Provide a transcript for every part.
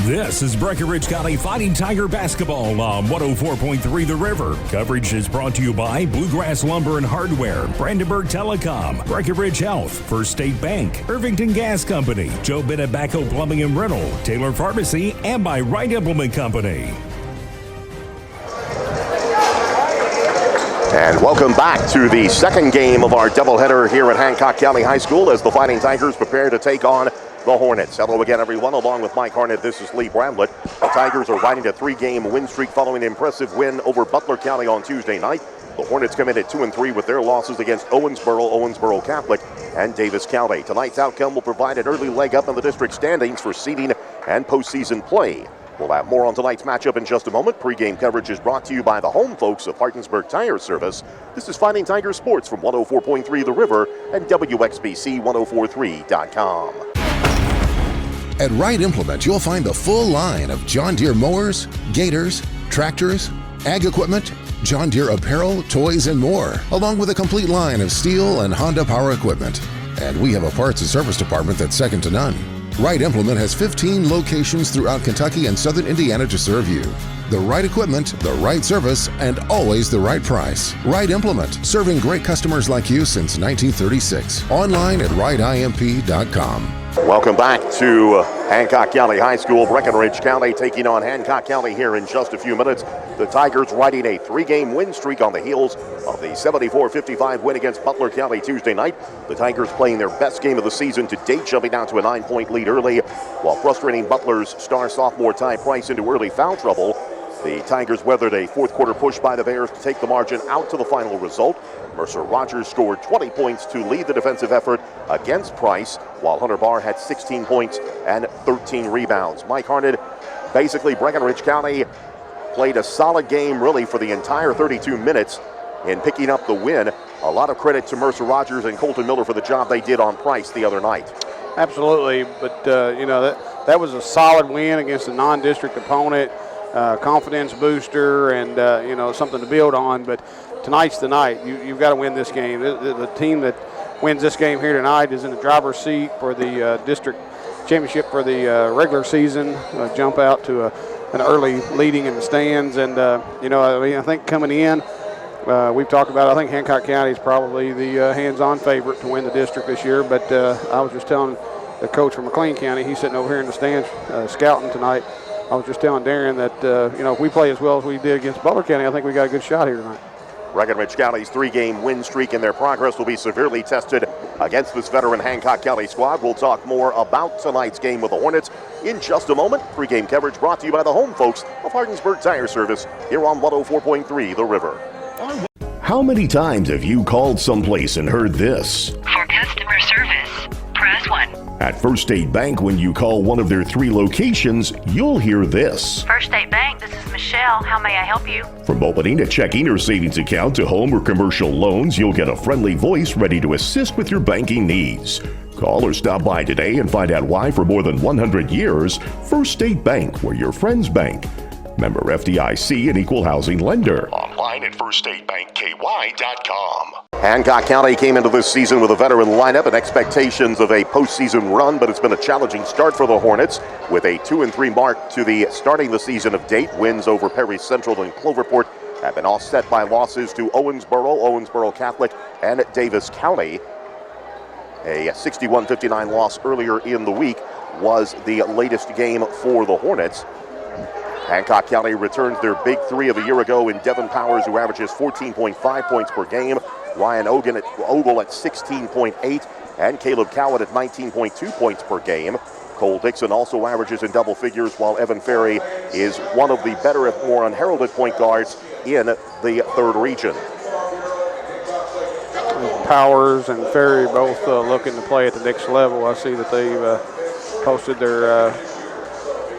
This is Breckenridge County Fighting Tiger basketball on 104.3 The River. Coverage is brought to you by Bluegrass Lumber and Hardware, Brandenburg Telecom, Breckenridge Health, First State Bank, Irvington Gas Company, Joe Bennett Backhoe Plumbing and Rental, Taylor Pharmacy, and by Wright Implement Company. And welcome back to the second game of our doubleheader here at Hancock County High School as the Fighting Tigers prepare to take on the Hornets. Hello again, everyone. Along with Mike Harned, this is Lee Bramlett. The Tigers are riding a 3-game win streak following an impressive win over Butler County on Tuesday night. The Hornets come in at 2-3 with their losses against Owensboro Catholic, and Davis County. Tonight's outcome will provide an early leg up in the district standings for seeding and postseason play. We'll have more on tonight's matchup in just a moment. Pre-game coverage is brought to you by the home folks of Hartonsburg Tire Service. This is Fighting Tiger Sports from 104.3 The River and WXBC1043.com. At Wright Implement, you'll find the full line of John Deere mowers, gators, tractors, ag equipment, John Deere apparel, toys, and more, along with a complete line of Steel and Honda power equipment. And we have a parts and service department that's second to none. Wright Implement has 15 locations throughout Kentucky and southern Indiana to serve you. The right equipment, the right service, and always the right price. Wright Implement, serving great customers like you since 1936. Online at wrightimp.com. Welcome back to Hancock County High School. Breckenridge County taking on Hancock County here in just a few minutes. The Tigers riding a 3-game win streak on the heels of the 74-55 win against Butler County Tuesday night. The Tigers playing their best game of the season to date, jumping down to a 9-point lead early, while frustrating Butler's star sophomore Ty Price into early foul trouble. The Tigers weathered a fourth-quarter push by the Bears to take the margin out to the final result. Mercer Rogers scored 20 points to lead the defensive effort against Price, while Hunter Barr had 16 points and 13 rebounds. Mike Harned, basically Breckenridge County played a solid game really for the entire 32 minutes in picking up the win. A lot of credit to Mercer Rogers and Colton Miller for the job they did on Price the other night. Absolutely, but that was a solid win against a non-district opponent. Confidence booster and something to build on, but tonight's the night. You've got to win this game. The team that wins this game here tonight is in the driver's seat for the district championship for the regular season, jump out to an early leading in the stands, and I think coming in, we've talked about, I think Hancock County is probably the hands-on favorite to win the district this year, but I was just telling the coach from McLean County, he's sitting over here in the stands scouting tonight. I was just telling Darren that, if we play as well as we did against Butler County, I think we got a good shot here tonight. Breckenridge County's 3-game win streak and their progress will be severely tested against this veteran Hancock County squad. We'll talk more about tonight's game with the Hornets in just a moment. Pre-game coverage brought to you by the home folks of Hartonsburg Tire Service here on 104.3 The River. How many times have you called someplace and heard this? For customer service, press 1. At First State Bank, when you call one of their 3 locations, you'll hear this. First State Bank, this is Michelle. How may I help you? From opening a checking or savings account to home or commercial loans, you'll get a friendly voice ready to assist with your banking needs. Call or stop by today and find out why for more than 100 years, First State Bank, where your friends bank. Member FDIC and equal housing lender. Online at firststatebankky.com. Hancock County came into this season with a veteran lineup and expectations of a postseason run, but it's been a challenging start for the Hornets with a 2-3 mark to the starting the season of date. Wins over Perry Central and Cloverport have been offset by losses to Owensboro Catholic, and Davis County. A 61-59 loss earlier in the week was the latest game for the Hornets. Hancock County returns their big 3 of a year ago in Devin Powers, who averages 14.5 points per game, Ryan Ogle at 16.8, and Caleb Cowett at 19.2 points per game. Cole Dixon also averages in double figures, while Evan Ferry is one of the better, if more unheralded point guards in the 3rd region. Powers and Ferry both looking to play at the next level. I see that they've posted their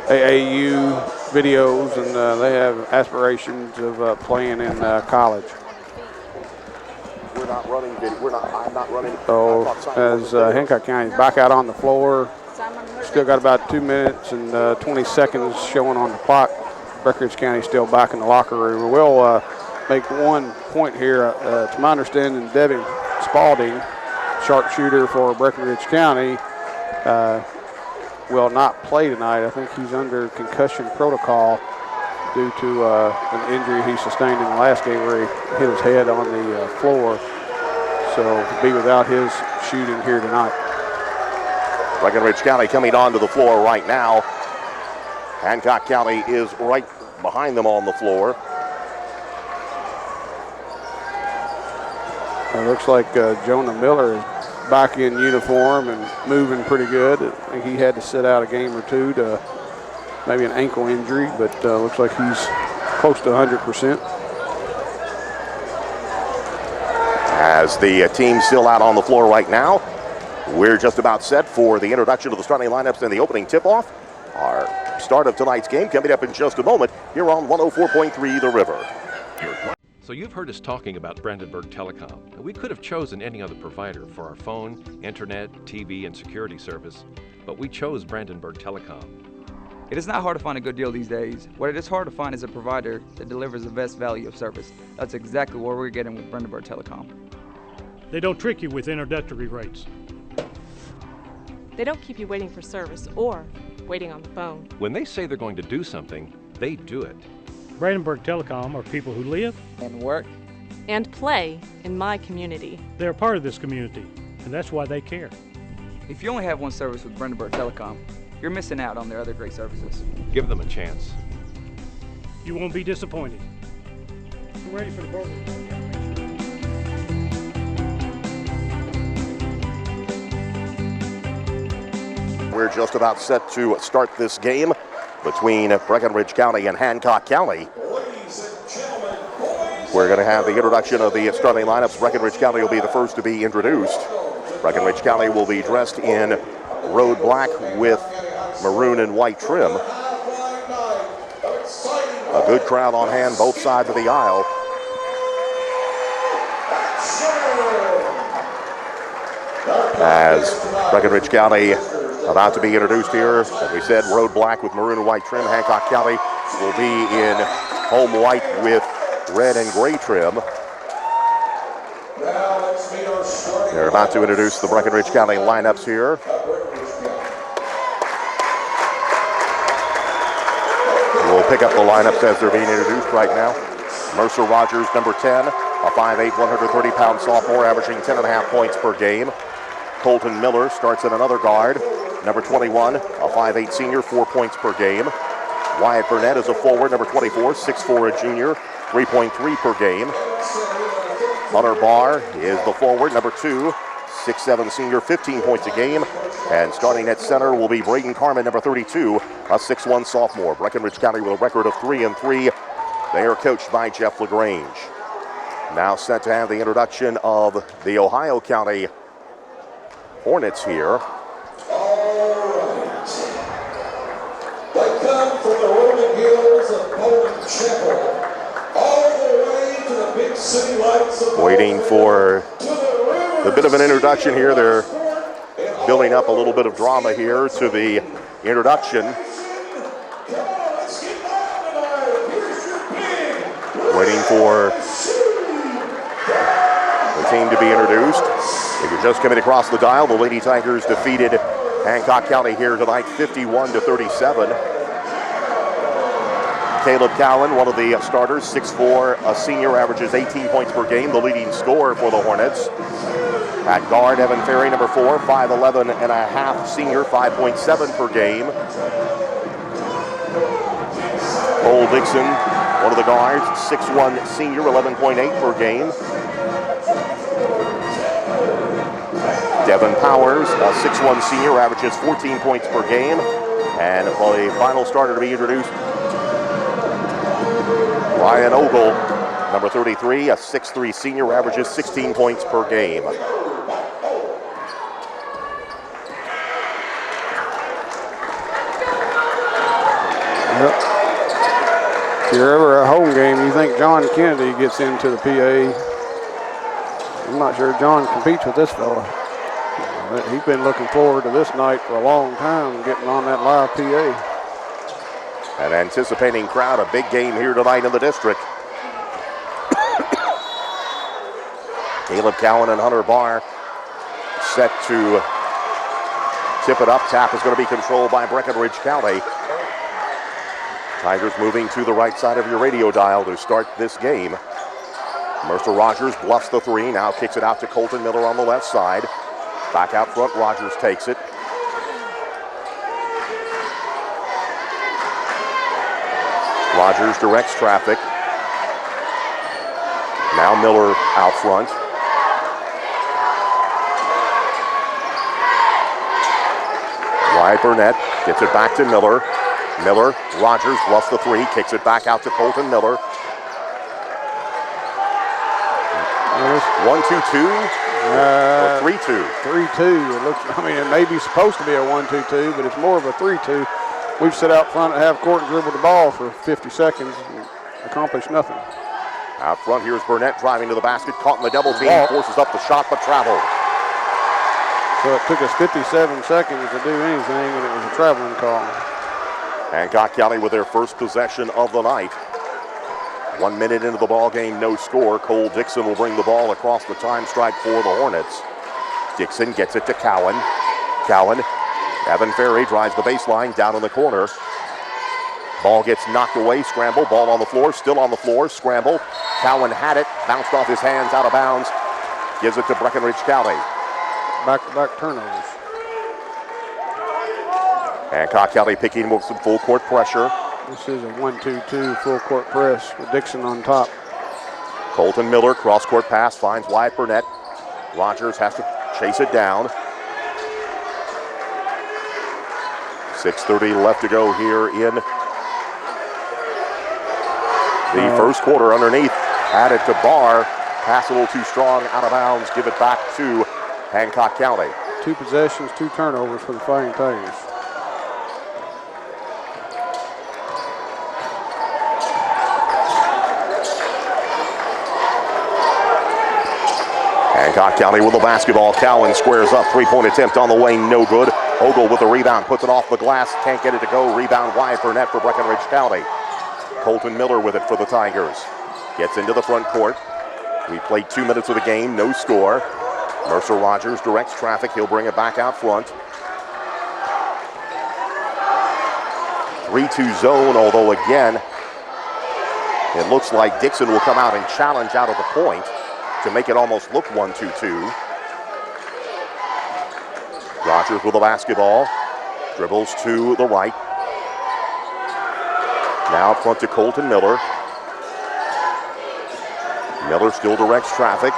AAU videos, and they have aspirations of playing in college. We're not running. I'm not running. So as Hancock County is back out on the floor, still got about 2 minutes and 20 seconds showing on the clock. Breckenridge County still back in the locker room. We'll make one point here. To my understanding, Devin Spalding, sharpshooter for Breckenridge County, will not play tonight. I think he's under concussion protocol due to an injury he sustained in the last game where he hit his head on the floor. So he'll be without his shooting here tonight. Breckenridge County coming onto the floor right now. Hancock County is right behind them on the floor. It looks like Jonah Miller is back in uniform and moving pretty good. I think he had to sit out a game or two to maybe an ankle injury, but looks like he's close to 100%. As the team still out on the floor right now, we're just about set for the introduction of the starting lineups and the opening tip-off. Our start of tonight's game coming up in just a moment here on 104.3 The River. So you've heard us talking about Brandenburg Telecom, and we could have chosen any other provider for our phone, internet, TV, and security service, but we chose Brandenburg Telecom. It is not hard to find a good deal these days. What it is hard to find is a provider that delivers the best value of service. That's exactly what we're getting with Brandenburg Telecom. They don't trick you with introductory rates. They don't keep you waiting for service or waiting on the phone. When they say they're going to do something, they do it. Brandenburg Telecom are people who live And work. And play in my community. they're a part of this community, and that's why they care. If you only have one service with Brandenburg Telecom, you're missing out on their other great services. Give them a chance. You won't be disappointed. I'm ready for the burger. We're just about set to start this game between Breckenridge County and Hancock County. We're going to have the introduction of the starting lineups. Breckenridge County will be the first to be introduced. Breckenridge County will be dressed in road black with maroon and white trim. A good crowd on hand both sides of the aisle. As Breckenridge County about to be introduced here, as we said, road black with maroon and white trim. Hancock County will be in home white with red and gray trim. They're about to introduce the Breckenridge County lineups here. We'll pick up the lineups as they're being introduced right now. Mercer Rogers, number 10, a 5'8", 130-pound sophomore, averaging 10.5 points per game. Colton Miller starts at another guard. Number 21, a 5'8" senior, 4 points per game. Wyatt Burnett is a forward, number 24, 6'4", a junior, 3.3 per game. Hunter Barr is the forward, number 2, 6'7" senior, 15 points a game. And starting at center will be Braden Carmen, number 32, a 6'1" sophomore. Breckenridge County with a record of 3-3. They are coached by Jeff LaGrange. Now set to have the introduction of the Ohio County Hornets here. They come from the rolling hills of Bowling Chapel, all the way to the big city lights of Waiting for a bit of an introduction here. They're building up a little bit of drama here to the introduction. Waiting for the team to be introduced. If you're just coming across the dial, the Lady Tigers defeated Hancock County here tonight, 51-37. Caleb Cowan, one of the starters, 6'4", a senior, averages 18 points per game, the leading scorer for the Hornets. At guard, Evan Ferry, number 4, 5'11" and a half senior, 5.7 per game. Cole Dixon, one of the guards, 6'1" senior, 11.8 per game. Devin Powers, a 6'1" senior, averages 14 points per game. And for the final starter to be introduced, Ryan Ogle, number 33, a 6'3" senior, averages 16 points per game. Yep. If you're ever at a home game, you think John Kennedy gets into the PA. I'm not sure John competes with this fella. He's been looking forward to this night for a long time, getting on that live PA. An anticipating crowd, a big game here tonight in the district. Caleb Cowan and Hunter Barr set to tip it up. Tap is going to be controlled by Breckenridge County. Tigers moving to the right side of your radio dial to start this game. Mercer Rogers bluffs the three, now kicks it out to Colton Miller on the left side. Back out front, Rogers takes it. Rogers directs traffic. Now Miller out front. Wyatt Burnett gets it back to Miller. Miller, Rogers bluffs the three, kicks it back out to Colton Miller. 1-2-2 or 3-2? 3-2. It looks, it may be supposed to be a 1-2-2, but it's more of a 3-2. We've sit out front at half court and dribbled the ball for 50 seconds and accomplished nothing. Out front, here's Burnett driving to the basket, caught in the double team, forces up the shot but traveled. So it took us 57 seconds to do anything, and it was a traveling call. Hancock County with their first possession of the night. 1 minute into the ball game, no score. Cole Dixon will bring the ball across the time stripe for the Hornets. Dixon gets it to Cowan. Evan Ferry drives the baseline down in the corner. Ball gets knocked away, scramble, ball on the floor, still on the floor, scramble. Cowan had it, bounced off his hands, out of bounds. Gives it to Breckenridge County. Back-to-back turnovers. Hancock County picking with some full court pressure. This is a 1-2-2 full court press with Dixon on top. Colton Miller, cross court pass, finds Wyatt Burnett. Rogers has to chase it down. 6:30 left to go here in the first quarter. Underneath, had it to Barr. Pass a little too strong, out of bounds. Give it back to Hancock County. 2 possessions, 2 turnovers for the Fighting Tigers. Hancock County with the basketball. Cowan squares up. 3-point attempt on the way, no good. Ogle with the rebound, puts it off the glass, can't get it to go. Rebound Wyatt Burnett for Breckenridge County. Colton Miller with it for the Tigers. Gets into the front court. We played 2 minutes of the game, no score. Mercer Rogers directs traffic. He'll bring it back out front. 3-2 zone, although again, it looks like Dixon will come out and challenge out of the point to make it almost look 1-2-2. Rogers with the basketball. Dribbles to the right. Now up front to Colton Miller. Miller still directs traffic.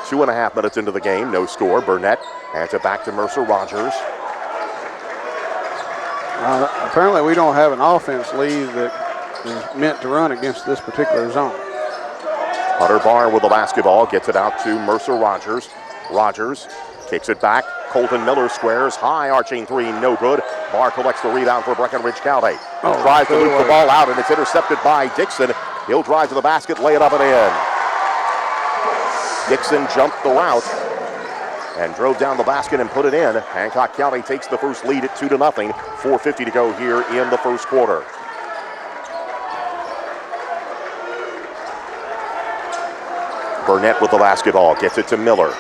2.5 minutes into the game, no score. Burnett hands it back to Mercer Rogers. Apparently we don't have an offense lead that is meant to run against this particular zone. Hunter Barr with the basketball, gets it out to Mercer Rogers. Rogers kicks it back. Colton Miller squares, high arching three, no good. Barr collects the rebound for Breckenridge County. Tries to loop the ball out, and it's intercepted by Dixon. He'll drive to the basket, lay it up and in. Dixon jumped the route and drove down the basket and put it in. Hancock County takes the first lead at 2-0. 4:50 to go here in the first quarter. Burnett with the basketball, gets it to Miller.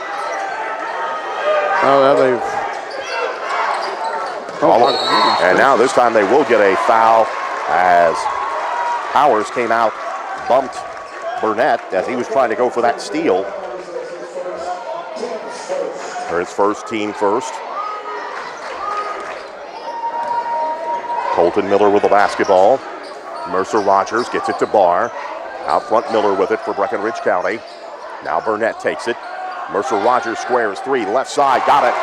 And now this time they will get a foul as Powers came out, bumped Burnett as he was trying to go for that steal. For his first, team first. Colton Miller with the basketball. Mercer Rogers gets it to Barr. Out front, Miller with it for Breckenridge County. Now Burnett takes it. Mercer Rogers squares three, left side, got it.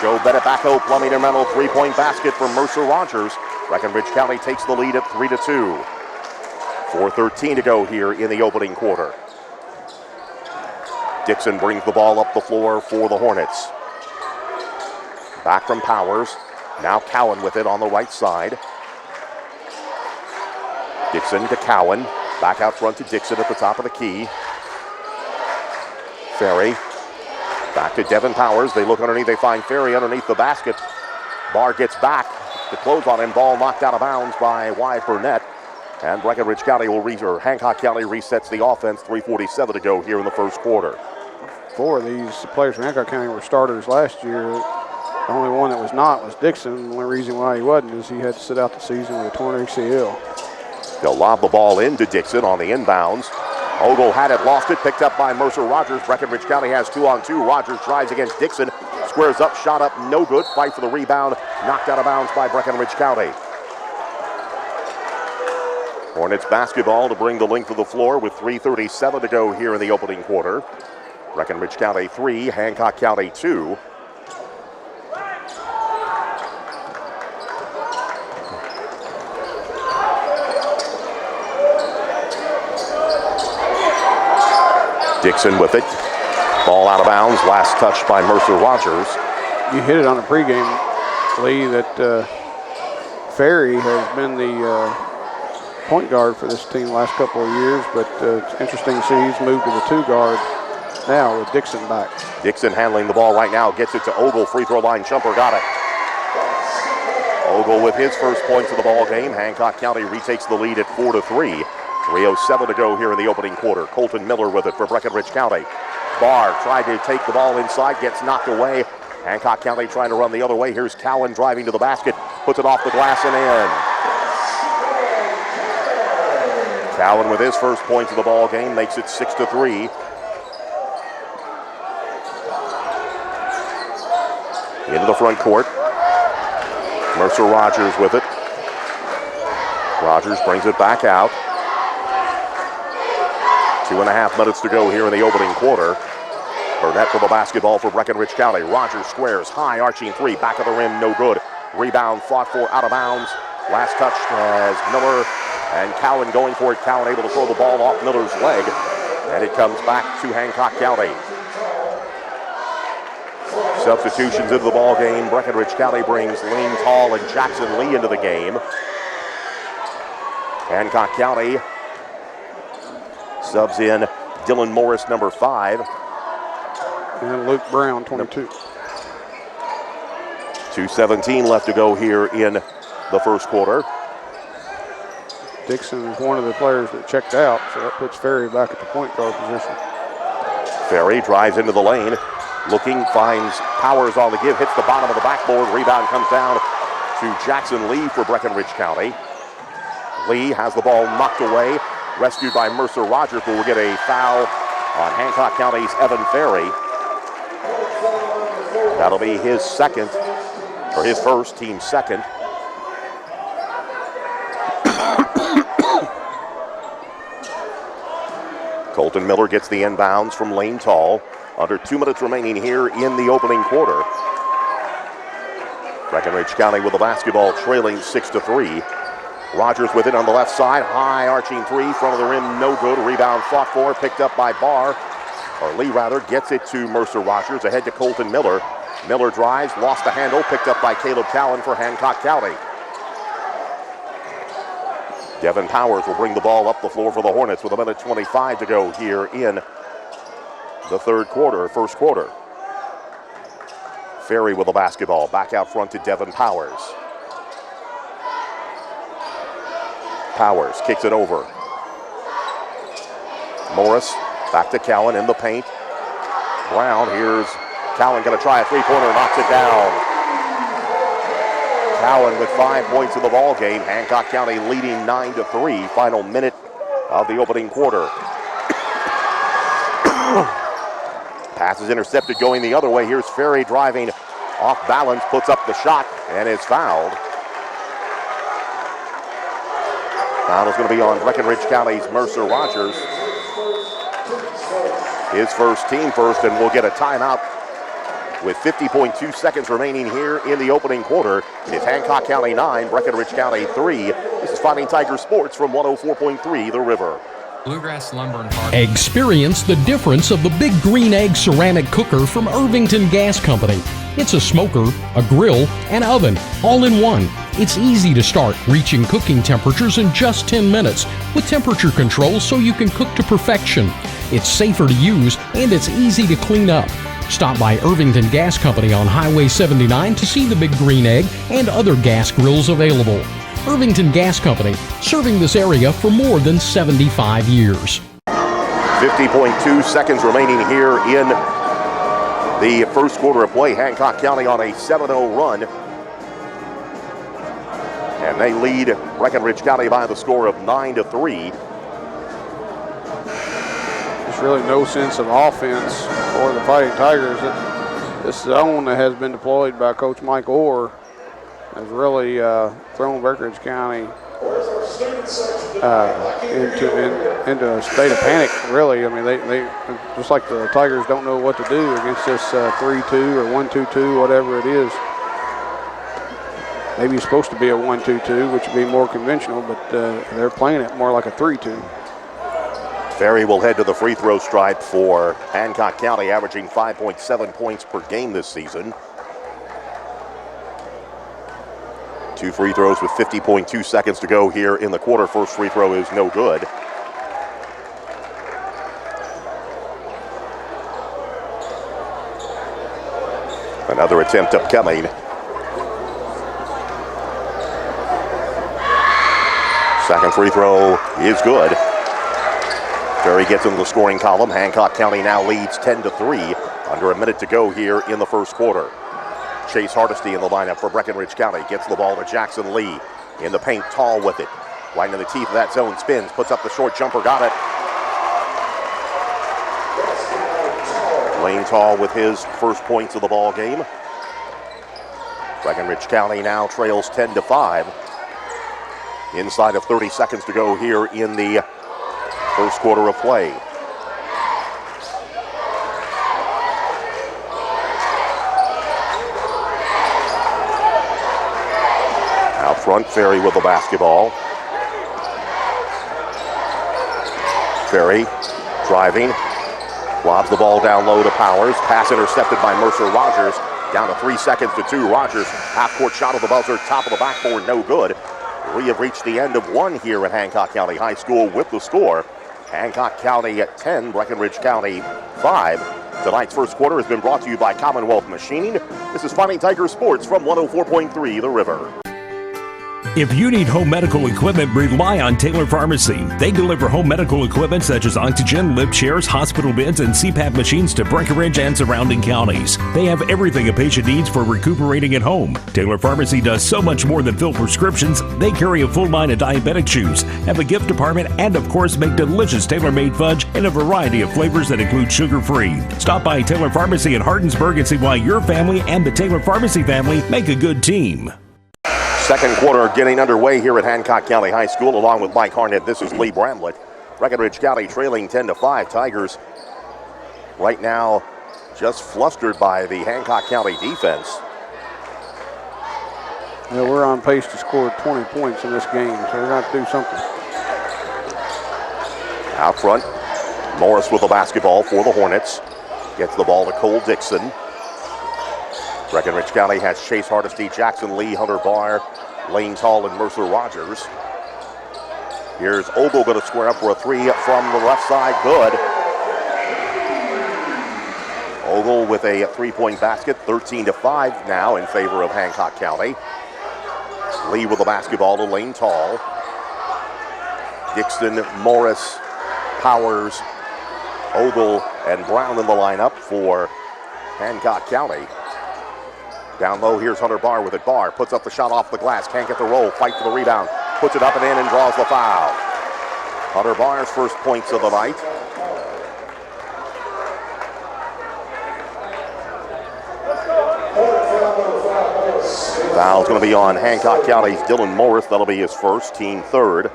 Joe Benebacco, Plumbing and Rental, 3-point basket for Mercer Rogers. Breckenridge County takes the lead at 3-2. 4:13 to go here in the opening quarter. Dixon brings the ball up the floor for the Hornets. Back from Powers. Now Cowan with it on the right side. Dixon to Cowan. Back out front to Dixon at the top of the key. Ferry. Back to Devin Powers. They look underneath. They find Ferry underneath the basket. Barr gets back to close on him. Ball knocked out of bounds by Wyatt Burnett. And Breckenridge County or Hancock County resets the offense. 3:47 to go here in the first quarter. 4 of these players from Hancock County were starters last year. The only one that was not was Dixon. The only reason why he wasn't is he had to sit out the season with a torn ACL. They'll lob the ball into Dixon on the inbounds. Ogle had it, lost it, picked up by Mercer Rogers. Breckenridge County has 2-on-2. Rogers drives against Dixon, squares up, shot up, no good. Fight for the rebound, knocked out of bounds by Breckenridge County. Hornets basketball to bring the length of the floor with 3:37 to go here in the opening quarter. Breckenridge County 3, Hancock County 2. Dixon with it. Ball out of bounds. Last touch by Mercer Rogers. You hit it on the pregame, Lee, that Ferry has been the point guard for this team the last couple of years, but it's interesting to see he's moved to the 2-guard now with Dixon back. Dixon handling the ball right now. Gets it to Ogle. Free throw line jumper. Got it. Ogle with his first points of the ball game. Hancock County retakes the lead at 4-3. 3:07 to go here in the opening quarter. Colton Miller with it for Breckenridge County. Barr tried to take the ball inside, gets knocked away. Hancock County trying to run the other way. Here's Cowan driving to the basket, puts it off the glass and in. Cowan with his first points of the ball game makes it 6-3. Into the front court. Mercer Rogers with it. Rogers brings it back out. 2.5 minutes to go here in the opening quarter. Burnett for the basketball for Breckenridge County. Rogers squares, high arching three, back of the rim, no good. Rebound fought for, out of bounds. Last touch as Miller and Cowan going for it. Cowan able to throw the ball off Miller's leg, and it comes back to Hancock County. Substitutions into the ball game. Breckenridge County brings Lane Tall and Jackson Lee into the game. Hancock County subs in Dylan Morris, number 5. And Luke Brown, 22. 2:17 left to go here in the first quarter. Dixon is one of the players that checked out, so that puts Ferry back at the point guard position. Ferry drives into the lane, looking, finds Powers on the give, hits the bottom of the backboard. Rebound comes down to Jackson Lee for Breckenridge County. Lee has the ball knocked away, rescued by Mercer Rogers, who will get a foul on Hancock County's Evan Ferry. That'll be his second, or his first, team second. Colton Miller gets the inbounds from Lane Tall. Under 2 minutes remaining here in the opening quarter. Breckenridge County with the basketball trailing 6-3. Rogers with it on the left side. High arching three, front of the rim, no good. Rebound fought for, picked up by Barr. Or Lee rather, gets it to Mercer Rogers, ahead to Colton Miller. Miller drives, lost the handle, picked up by Caleb Cowan for Hancock County. Devin Powers will bring the ball up the floor for the Hornets with 1:25 to go here in the first quarter. Ferry with the basketball, back out front to Devin Powers. Powers kicks it over. Morris back to Cowan in the paint. Brown, here's Cowan going to try a three-pointer, knocks it down. Cowan with 5 points in the ball game. Hancock County leading 9-3. Final minute of the opening quarter. Pass is intercepted going the other way. Here's Ferry driving off balance, puts up the shot, and is fouled. Foul is going to be on Breckenridge County's Mercer Rogers. His first, team first, and we'll get a timeout with 50.2 seconds remaining here in the opening quarter. It's Hancock County 9, Breckenridge County 3. This is Fighting Tiger Sports from 104.3 The River. Bluegrass Lumber and Harned. Experience the difference of the Big Green Egg ceramic cooker from Irvington Gas Company. It's a smoker, a grill, and oven, all in one. It's easy to start, reaching cooking temperatures in just 10 minutes with temperature control so you can cook to perfection. It's safer to use and it's easy to clean up. Stop by Irvington Gas Company on Highway 79 to see the Big Green Egg and other gas grills available. Irvington Gas Company, serving this area for more than 75 years. 50.2 seconds remaining here in the first quarter of play. Hancock County on a 7-0 run. And they lead Breckenridge County by the score of 9-3. There's really no sense of offense for the Fighting Tigers. This zone that has been deployed by Coach Mike Orr has really thrown Breckenridge County into a state of panic, really. I mean, they just like the Tigers don't know what to do against this 3-2 or 1-2-2, whatever it is. Maybe it's supposed to be a 1-2-2, which would be more conventional, but they're playing it more like a 3-2. Ferry will head to the free throw stripe for Hancock County, averaging 5.7 points per game this season. 2 free throws with 50.2 seconds to go here in the quarter. First free throw is no good. Another attempt upcoming. Second free throw is good. Ferry gets into the scoring column. Hancock County now leads 10-3. Under a minute to go here in the first quarter. Chase Hardesty in the lineup for Breckenridge County. Gets the ball to Jackson Lee. In the paint, Tall with it. Right into the teeth of that zone, spins, puts up the short jumper, got it. Lane Tall with his first points of the ball game. Breckenridge County now trails 10-5. Inside of 30 seconds to go here in the first quarter of play. Out front, Ferry with the basketball. Ferry driving, lobs the ball down low to Powers. Pass intercepted by Mercer Rogers. Down to 3 seconds to 2. Rogers, half-court shot of the buzzer, top of the backboard, no good. We have reached the end of one here at Hancock County High School with the score. Hancock County at 10, Breckenridge County 5. Tonight's first quarter has been brought to you by Commonwealth Machining. This is Fighting Tiger Sports from 104.3 The River. If you need home medical equipment, rely on Taylor Pharmacy. They deliver home medical equipment such as oxygen, lift chairs, hospital beds, and CPAP machines to Breckenridge and surrounding counties. They have everything a patient needs for recuperating at home. Taylor Pharmacy does so much more than fill prescriptions. They carry a full line of diabetic chews, have a gift department, and of course make delicious tailor-made fudge in a variety of flavors that include sugar-free. Stop by Taylor Pharmacy in Hardinsburg and see why your family and the Taylor Pharmacy family make a good team. Second quarter getting underway here at Hancock County High School along with Mike Harned. This is Lee Bramlett. Breckenridge County trailing 10-5. Tigers right now just flustered by the Hancock County defense. Yeah, we're on pace to score 20 points in this game, so we're going to have to do something. Out front, Morris with the basketball for the Hornets. Gets the ball to Cole Dixon. Breckenridge County has Chase Hardesty, Jackson Lee, Hunter Barr, Lane Tall, and Mercer Rogers. Here's Ogle going to square up for a three from the left side. Good. Ogle with a three-point basket, 13-5 now in favor of Hancock County. Lee with the basketball to Lane Tall. Dixon, Morris, Powers, Ogle, and Brown in the lineup for Hancock County. Down low, here's Hunter Barr with it. Barr puts up the shot off the glass, can't get the roll, fight for the rebound, puts it up and in and draws the foul. Hunter Barr's first points of the night. Foul's going to be on Hancock County's Dylan Morris. That'll be his first, team third.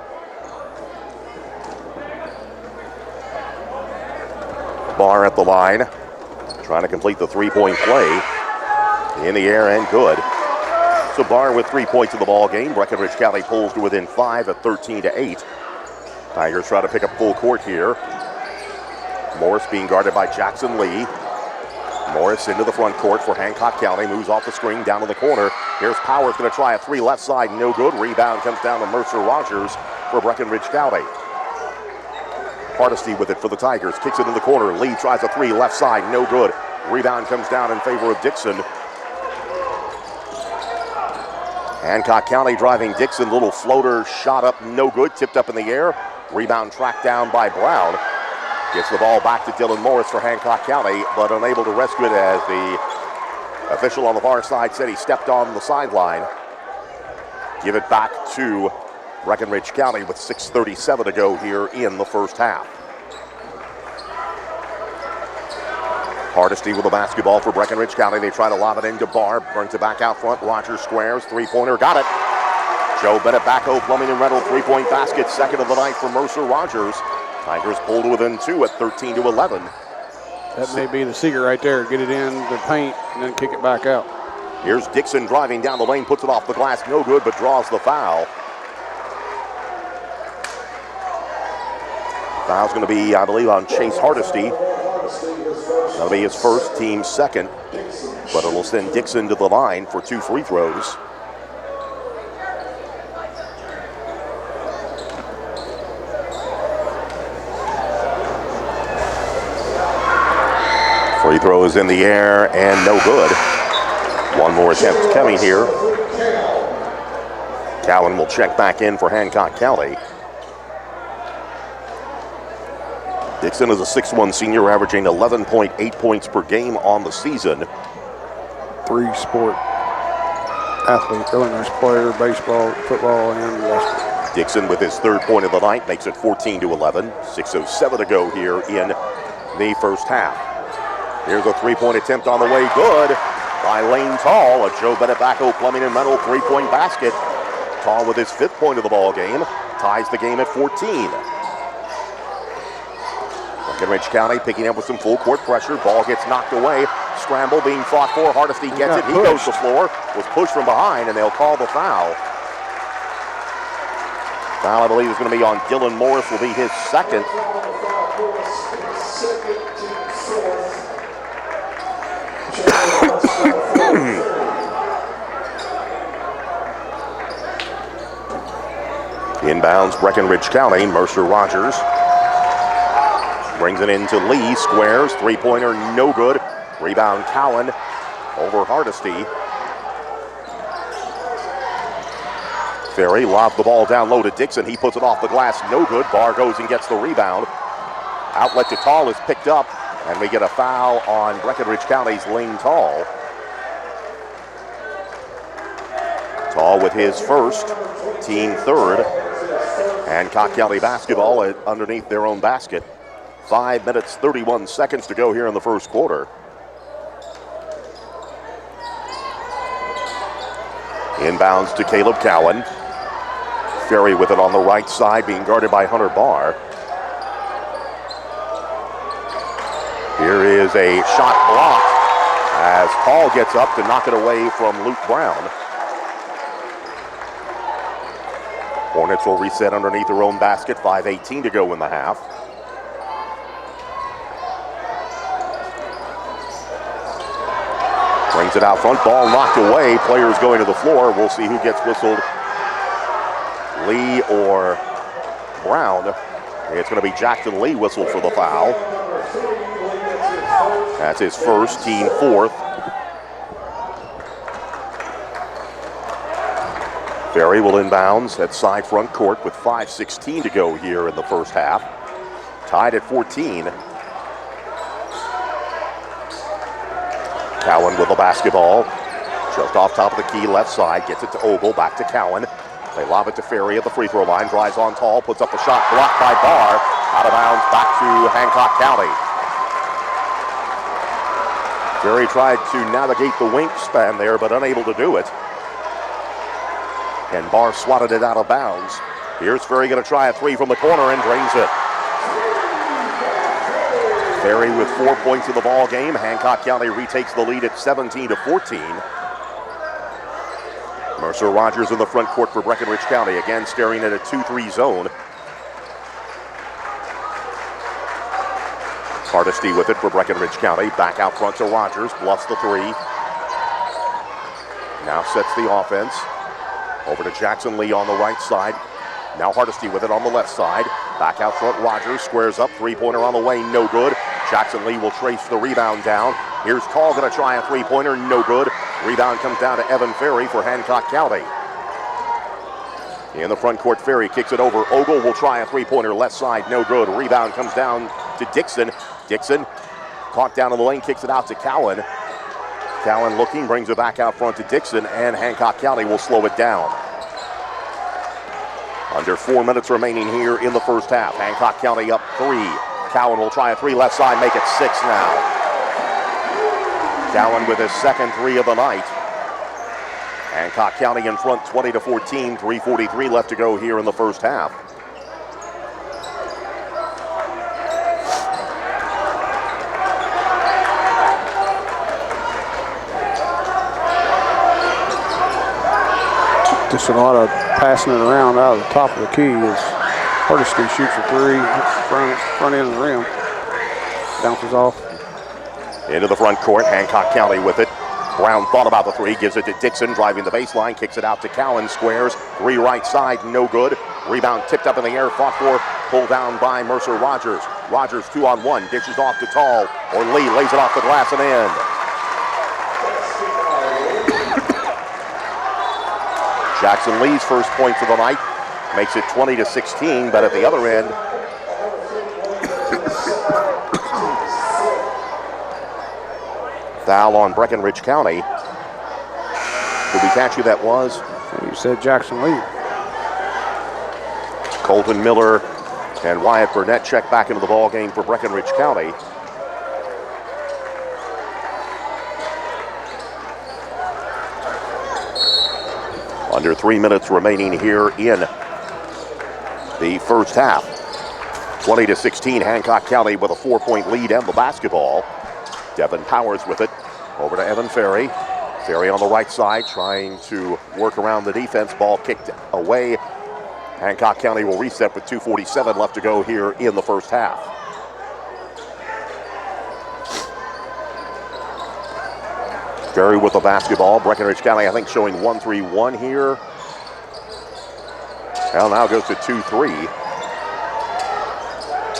Barr at the line, trying to complete the three-point play. In the air and good. So Barr with 3 points in the ball game. Breckenridge County pulls to within 5 at 13-8. Tigers try to pick up full court here. Morris being guarded by Jackson Lee. Morris into the front court for Hancock County. Moves off the screen down in the corner. Here's Powers going to try a three left side. No good. Rebound comes down to Mercer Rogers for Breckenridge County. Hardesty with it for the Tigers. Kicks it in the corner. Lee tries a three left side. No good. Rebound comes down in favor of Dixon. Hancock County driving Dixon, little floater shot up, no good, tipped up in the air. Rebound tracked down by Brown. Gets the ball back to Dylan Morris for Hancock County, but unable to rescue it as the official on the far side said he stepped on the sideline. Give it back to Breckenridge County with 6:37 to go here in the first half. Hardesty with the basketball for Breckenridge County. They try to lob it into Barr. Brings it back out front. Rogers squares. Three-pointer. Got it. Joe Bennett, Backhoe, Plumbing and Rental. Three-point basket. Second of the night for Mercer Rogers. Tigers pulled within 2 at 13-11. That may be the secret right there. Get it in the paint and then kick it back out. Here's Dixon driving down the lane. Puts it off the glass. No good, but draws the foul. Foul's going to be, I believe, on Chase Hardesty. That'll be his first, team second, but it'll send Dixon to the line for 2 free throws. Free throw is in the air and no good. One more attempt coming here. Cowan will check back in for Hancock County. Dixon is a 6'1" senior, averaging 11.8 points per game on the season. 3-sport athlete, really nice player, baseball, football, and basketball. Dixon with his third point of the night makes it 14-11. 6:07 to go here in the first half. Here's a three-point attempt on the way, good by Lane Tall. A Joe Bennett Backhoe Plumbing and Rental three-point basket. Tall with his 5th point of the ball game, ties the game at 14. Breckenridge County picking up with some full court pressure. Ball gets knocked away. Scramble being fought for. Hardesty gets it. He goes to the floor. Was pushed from behind, and they'll call the foul. Foul, I believe, is going to be on Dylan Morris. Will be his second. Inbounds Breckenridge County. Mercer Rogers brings it into Lee, squares, three-pointer, no good. Rebound Cowan over Hardesty. Ferry lobbed the ball down low to Dixon. He puts it off the glass, no good. Barr goes and gets the rebound. Outlet to Tall is picked up, and we get a foul on Breckenridge County's Lane Tall. Tall with his first, team third. Hancock County basketball underneath their own basket. 5 minutes, 31 seconds to go here in the first quarter. Inbounds to Caleb Cowan. Ferry with it on the right side, being guarded by Hunter Barr. Here is a shot blocked as Paul gets up to knock it away from Luke Brown. Hornets will reset underneath their own basket. 5:18 to go in the half. Brings it out front. Ball knocked away. Players going to the floor. We'll see who gets whistled. Lee or Brown. It's going to be Jackson Lee whistled for the foul. That's his first, team fourth. Ferry will inbounds at side front court with 5:16 to go here in the first half. Tied at 14. Cowan with the basketball. Just off top of the key, left side. Gets it to Ogle, back to Cowan. They lob it to Ferry at the free throw line. Drives on Tall, puts up the shot, blocked by Barr. Out of bounds, back to Hancock County. Ferry tried to navigate the wingspan there, but unable to do it. And Barr swatted it out of bounds. Here's Ferry going to try a three from the corner and drains it. Ferry with 4 points in the ball game. Hancock County retakes the lead at 17-14. Mercer Rogers in the front court for Breckenridge County. Again, staring at a 2-3 zone. Hardesty with it for Breckenridge County. Back out front to Rogers. Bluffs the three. Now sets the offense. Over to Jackson Lee on the right side. Now Hardesty with it on the left side. Back out front, Rogers squares up. Three-pointer on the way, no good. Jackson Lee will trace the rebound down. Here's Tall going to try a three-pointer, no good. Rebound comes down to Evan Ferry for Hancock County. In the front court, Ferry kicks it over. Ogle will try a three-pointer left side, no good. Rebound comes down to Dixon. Dixon caught down in the lane, kicks it out to Cowan. Cowan looking, brings it back out front to Dixon, and Hancock County will slow it down. Under 4 minutes remaining here in the first half. Hancock County up 3. Cowan will try a 3 left side, make it 6 now. Cowan with his second 3 of the night. Hancock County in front 20-14, 3:43 left to go here in the first half. Just a lot of passing it around out of the top of the key as Hardesty shoots a 3, front end of the rim. Bounces off. Into the front court, Hancock County with it. Brown thought about the 3, gives it to Dixon, driving the baseline, kicks it out to Cowan, squares, 3 right side, no good. Rebound tipped up in the air, fought for, pulled down by Mercer Rogers. Rogers 2-on-1, dishes off to Tall, or Lee lays it off the glass and in. Jackson Lee's first points of the night makes it 20-16, but at the other end, foul on Breckenridge County. Did we catch who that was? You said Jackson Lee. Colton Miller and Wyatt Burnett check back into the ball game for Breckenridge County. Under 3 minutes remaining here in the first half. 20-16, Hancock County with a 4-point lead and the basketball. Devin Powers with it. Over to Evan Ferry. Ferry on the right side trying to work around the defense. Ball kicked away. Hancock County will reset with 2:47 left to go here in the first half. Ferry with the basketball. Breckenridge County, I think, showing 1-3-1 here. Well, now goes to 2-3.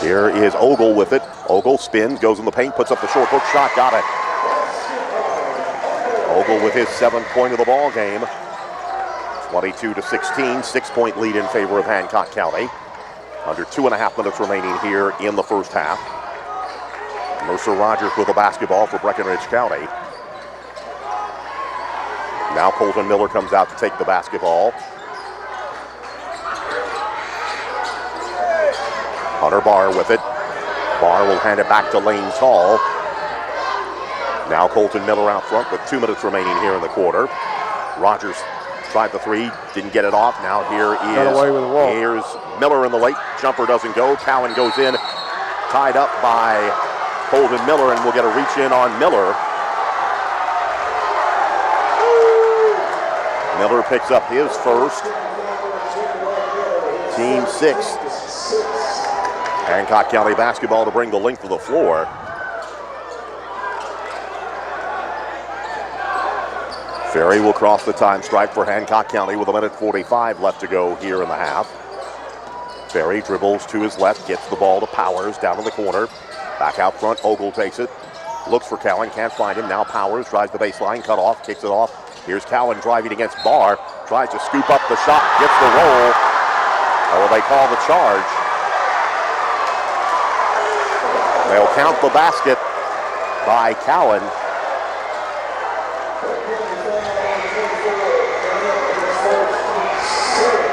Here is Ogle with it. Ogle spins, goes in the paint, puts up the short hook shot, got it. Ogle with his 7th point of the ball game. 22-16, 6-point lead in favor of Hancock County. Under 2.5 minutes remaining here in the first half. Mercer Rogers with the basketball for Breckenridge County. Now Colton Miller comes out to take the basketball. Hunter Barr with it. Barr will hand it back to Lane Tall. Now Colton Miller out front with 2 minutes remaining here in the quarter. Rogers tried the 3, didn't get it off. Now here Got away with the wall. Here's Miller in the late. Jumper doesn't go. Cowan goes in. Tied up by Colton Miller, and we'll get a reach in on Miller. Miller picks up his first. Team 6th. Hancock County basketball to bring the length of the floor. Ferry will cross the time stripe for Hancock County with 1:45 left to go here in the half. Ferry dribbles to his left, gets the ball to Powers down in the corner. Back out front, Ogle takes it. Looks for Cowan, can't find him. Now Powers drives the baseline, cut off, kicks it off. Here's Cowan driving against Barr. Tries to scoop up the shot, gets the roll. Or they call the charge. They'll count the basket by Cowan.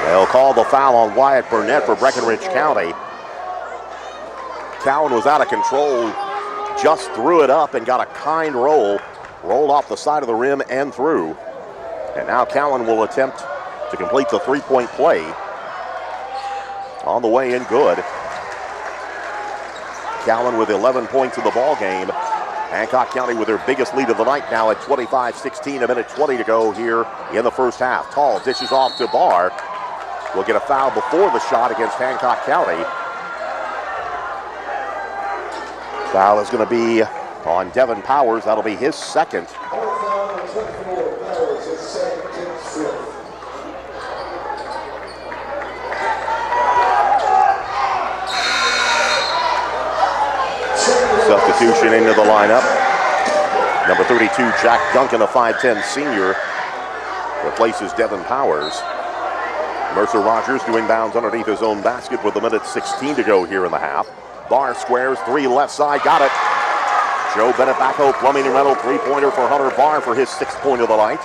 They'll call the foul on Wyatt Burnett for Breckenridge County. Cowan was out of control, just threw it up and got a kind roll. Rolled off the side of the rim and through. And now Cowan will attempt to complete the 3-point play. On the way in, good. Cowan with 11 points in the ball game. Hancock County with their biggest lead of the night now at 25-16, 1:20 to go here in the first half. Tall dishes off to Barr. Will get a foul before the shot against Hancock County. Foul is going to be on Devin Powers. That'll be his second. Substitution into the lineup. Number 32, Jack Duncan, a 5'10 senior, replaces Devin Powers. Mercer Rogers doing bounds underneath his own basket with 1:16 to go here in the half. Barr squares, 3 left side, got it. Joe Benebacco, Plumbing and Rental, 3-pointer for Hunter Barr for his 6th point of the night.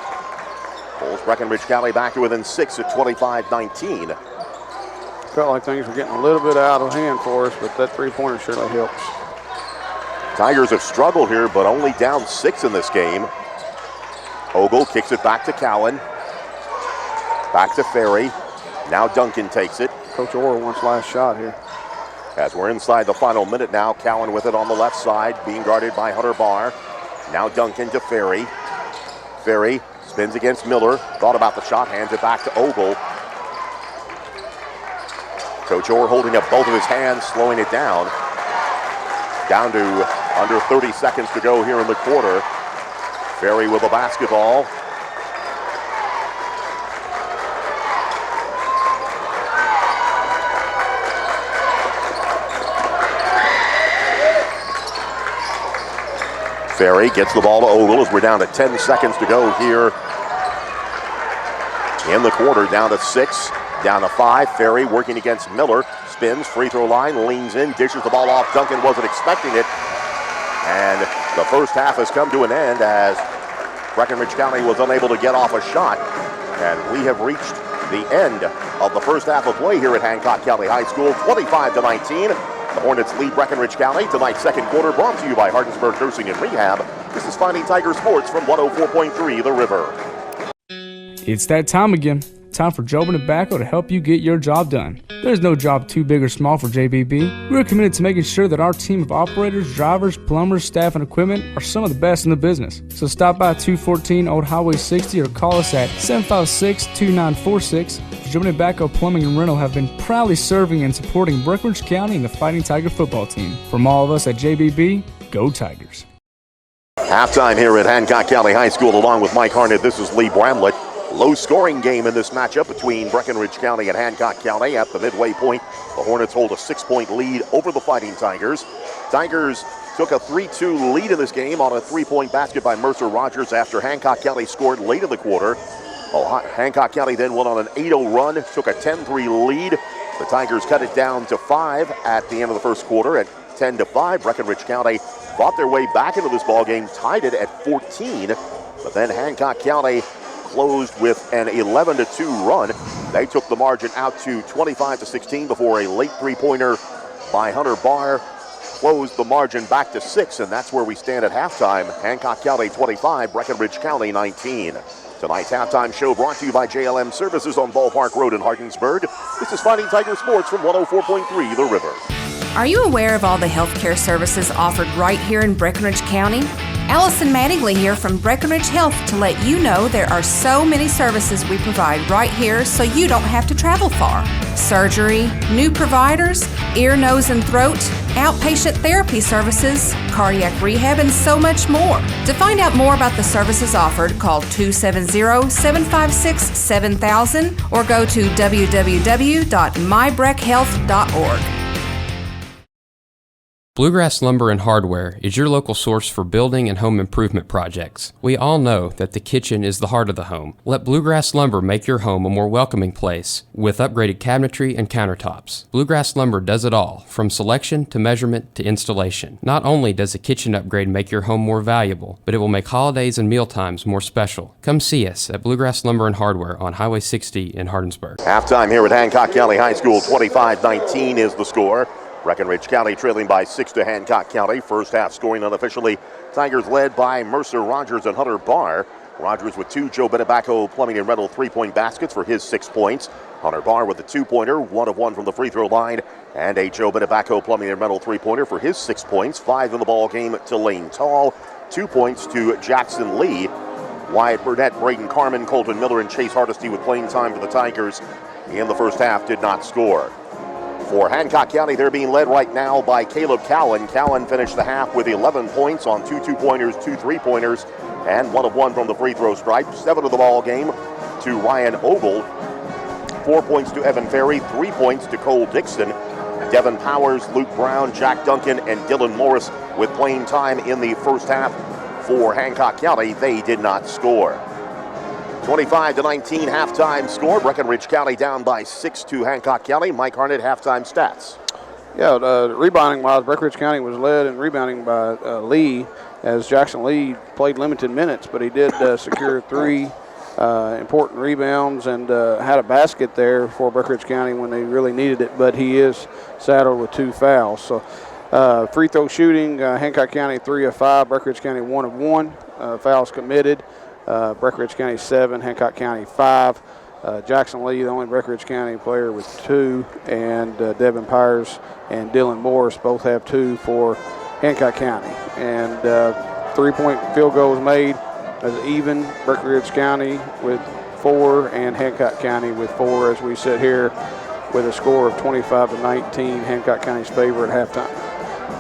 Pulls Breckenridge County back to within 6 at 25-19. Felt like things were getting a little bit out of hand for us, but that 3-pointer surely helps. Tigers have struggled here, but only down 6 in this game. Ogle kicks it back to Cowan. Back to Ferry. Now Duncan takes it. Coach Orr wants last shot here. As we're inside the final minute now, Cowan with it on the left side, being guarded by Hunter Barr. Now Duncan to Ferry. Ferry spins against Miller. Thought about the shot, hands it back to Ogle. Coach Orr holding up both of his hands, slowing it down. Down to under 30 seconds to go here in the quarter. Ferry with the basketball. Ferry gets the ball to Ogle as we're down to 10 seconds to go here in the quarter. Down to 6, down to 5. Ferry working against Miller. Spins, free throw line, leans in, dishes the ball off. Duncan wasn't expecting it. And the first half has come to an end as Breckenridge County was unable to get off a shot. And we have reached the end of the first half of play here at Hancock County High School, 25-19. The Hornets lead Breckenridge County. Tonight's second quarter brought to you by Hardinsburg Nursing and Rehab. This is Fighting Tiger Sports from 104.3 The River. It's that time again. Time for Job and Tobacco to help you get your job done. There's no job too big or small for JBB. We're committed to making sure that our team of operators, drivers, plumbers, staff, and equipment are some of the best in the business. So stop by 214 Old Highway 60 or call us at 756-2946. Job and Tobacco Plumbing and Rental have been proudly serving and supporting Breckenridge County and the Fighting Tiger football team. From all of us at JBB, go Tigers. Halftime here at Hancock County High School along with Mike Harned. This is Lee Bramlett. Low-scoring game in this matchup between Breckenridge County and Hancock County. At the midway point, the Hornets hold a 6-point lead over the Fighting Tigers. Tigers took a 3-2 lead in this game on a 3-point basket by Mercer Rogers after Hancock County scored late in the quarter. Hancock County then went on an 8-0 run, took a 10-3 lead. The Tigers cut it down to 5 at the end of the first quarter at 10-5. Breckenridge County fought their way back into this ballgame, tied it at 14. But then Hancock County closed with an 11-2 run. They took the margin out to 25-16 before a late 3-pointer by Hunter Barr closed the margin back to 6, and that's where we stand at halftime. Hancock County 25, Breckenridge County 19. Tonight's halftime show brought to you by JLM Services on Ballpark Road in Hardinsburg. This is Fighting Tiger Sports from 104.3 The River. Are you aware of all the healthcare services offered right here in Breckenridge County? Allison Mattingly here from Breckenridge Health to let you know there are so many services we provide right here so you don't have to travel far. Surgery, new providers, ear, nose, and throat, outpatient therapy services, cardiac rehab, and so much more. To find out more about the services offered, call 270-756-7000 or go to www.mybreckhealth.org. Bluegrass Lumber and Hardware is your local source for building and home improvement projects. We all know that the kitchen is the heart of the home. Let Bluegrass Lumber make your home a more welcoming place with upgraded cabinetry and countertops. Bluegrass Lumber does it all, from selection to measurement to installation. Not only does a kitchen upgrade make your home more valuable, but it will make holidays and mealtimes more special. Come see us at Bluegrass Lumber and Hardware on Highway 60 in Hardinsburg. Halftime here at Hancock County High School, 25-19 is the score. Breckenridge County trailing by 6 to Hancock County. First half scoring unofficially. Tigers led by Mercer Rogers and Hunter Barr. Rogers with 2, Joe Benebacco Plumbing and Rental 3-point baskets for his 6 points. Hunter Barr with a 2-pointer, 1 of 1 from the free throw line, and a Joe Benebacco Plumbing and Rental 3-pointer for his 6 points. 5 in the ball game to Lane Tall, 2 points to Jackson Lee. Wyatt Burnett, Braden Carmen, Colton Miller, and Chase Hardesty with playing time for the Tigers in the first half did not score. For Hancock County, they're being led right now by Caleb Cowan. Cowan finished the half with 11 points on 2 2-pointers, 2 3-pointers, and 1 of 1 from the free throw stripe. 7 of the ball game to Ryan Ogle. 4 points to Evan Ferry, 3 points to Cole Dixon. Devin Powers, Luke Brown, Jack Duncan, and Dylan Morris with playing time in the first half for Hancock County. They did not score. 25-19 halftime score. Breckenridge County down by 6 to Hancock County. Mike Harned, halftime stats. Yeah, rebounding-wise, Breckenridge County was led in rebounding by Lee, as Jackson Lee played limited minutes, but he did secure 3 important rebounds and had a basket there for Breckenridge County when they really needed it, but he is saddled with 2 fouls. So free throw shooting, Hancock County 3 of 5, Breckenridge County 1 of 1. Fouls committed, Breckenridge County 7, Hancock County 5. Jackson Lee, the only Breckenridge County player with 2, and Devin Pyers and Dylan Morris both have 2 for Hancock County. And 3-point field goals made as even, Breckenridge County with 4 and Hancock County with 4, as we sit here with a score of 25-19, Hancock County's favor at halftime.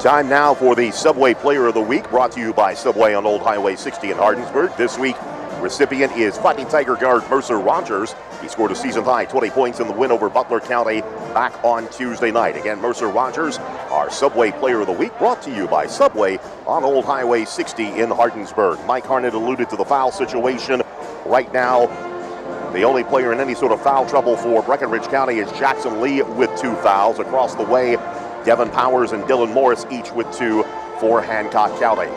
Time now for the Subway Player of the Week, brought to you by Subway on Old Highway 60 in Hardinsburg. This week, recipient is Fighting Tiger guard Mercer Rogers. He scored a season-high 20 points in the win over Butler County back on Tuesday night. Again, Mercer Rogers, our Subway Player of the Week, brought to you by Subway on Old Highway 60 in Hardinsburg. Mike Harned alluded to the foul situation. Right now, the only player in any sort of foul trouble for Breckenridge County is Jackson Lee with 2 fouls. Across the way, Devin Powers and Dylan Morris each with 2 for Hancock County.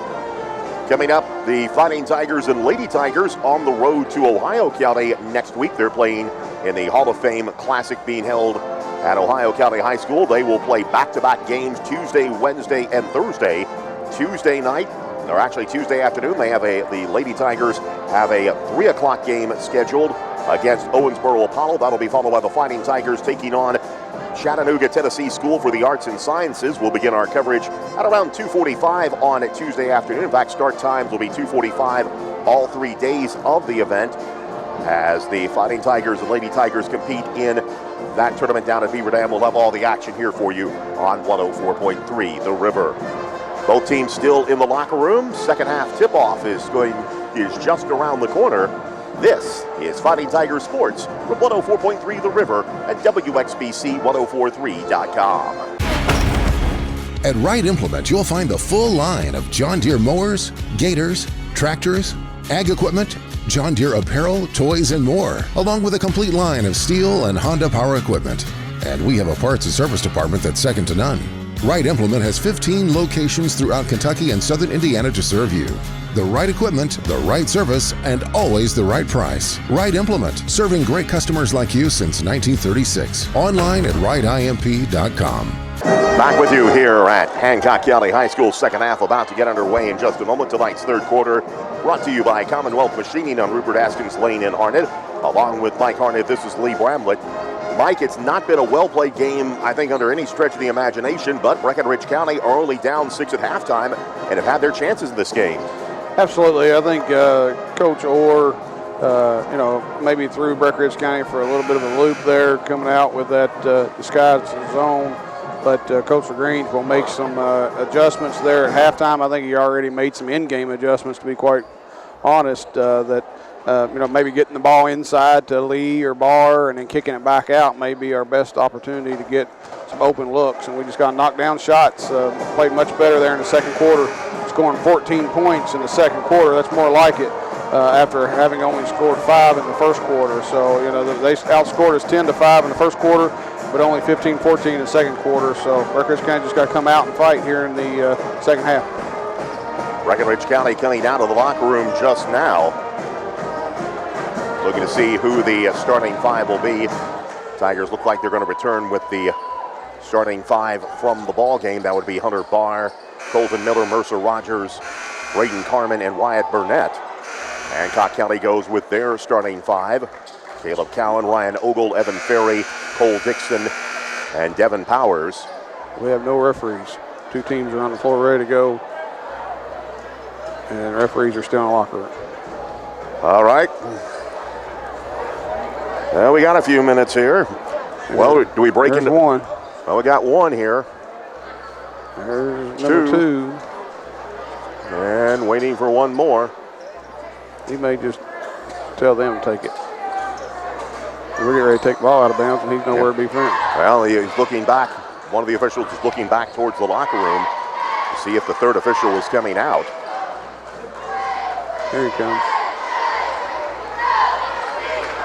Coming up, the Fighting Tigers and Lady Tigers on the road to Ohio County next week. They're playing in the Hall of Fame Classic being held at Ohio County High School. They will play back-to-back games Tuesday, Wednesday, and Thursday. Tuesday night, or actually Tuesday afternoon, the Lady Tigers have a 3 o'clock game scheduled against Owensboro Apollo. That'll be followed by the Fighting Tigers taking on Chattanooga, Tennessee School for the Arts and Sciences. We'll begin our coverage at around 2:45 on Tuesday afternoon. In fact, start times will be 2:45 all 3 days of the event as the Fighting Tigers and Lady Tigers compete in that tournament down at Beaver Dam. We'll have all the action here for you on 104.3 The River. Both teams still in the locker room. Second half tip-off is just around the corner. This is Fighting Tiger Sports from 104.3 The River and WXBC1043.com. At Wright Implement, you'll find the full line of John Deere mowers, gators, tractors, ag equipment, John Deere apparel, toys, and more, along with a complete line of Steel and Honda power equipment. And we have a parts and service department that's second to none. Wright Implement has 15 locations throughout Kentucky and southern Indiana to serve you. The right equipment, the right service, and always the right price. Wright Implement, serving great customers like you since 1936. Online at wrightimp.com. Back with you here at Hancock County High School. Second half about to get underway in just a moment. Tonight's third quarter brought to you by Commonwealth Machining on Rupert Askins Lane in Harned. Along with Mike Harned, this is Lee Bramlett. Mike, it's not been a well-played game, I think, under any stretch of the imagination, but Breckenridge County are only down 6 at halftime and have had their chances in this game. Absolutely. I think Coach Orr, maybe threw Breckenridge County for a little bit of a loop there, coming out with that disguised zone. But Coach Lagrange will make some adjustments there at halftime. I think he already made some in-game adjustments, to be quite honest, maybe getting the ball inside to Lee or Barr and then kicking it back out may be our best opportunity to get some open looks. And we just got knocked down shots. Played much better there in the second quarter, scoring 14 points in the second quarter. That's more like it after having only scored 5 in the first quarter. So, they outscored us 10-5 in the first quarter, but only 15-14 in the second quarter. So Breckenridge County just got to come out and fight here in the second half. Breckenridge County coming out of the locker room just now, looking to see who the starting 5 will be. Tigers look like they're going to return with the starting 5 from the ball game. That would be Hunter Barr, Colton Miller, Mercer Rogers, Braden Carmen, and Wyatt Burnett. Hancock County goes with their starting 5. Caleb Cowan, Ryan Ogle, Evan Ferry, Cole Dixon, and Devin Powers. We have no referees. 2 teams are on the floor ready to go, and referees are still in the locker room. All right. Well, we got a few minutes here. Well, do we break into one? Well, we got 1 here. There's number 2. And waiting for 1 more. He may just tell them to take it. We're getting ready to take the ball out of bounds, and he's nowhere to be found. Well, he's looking back. One of the officials is looking back towards the locker room to see if the third official is coming out. Here he comes.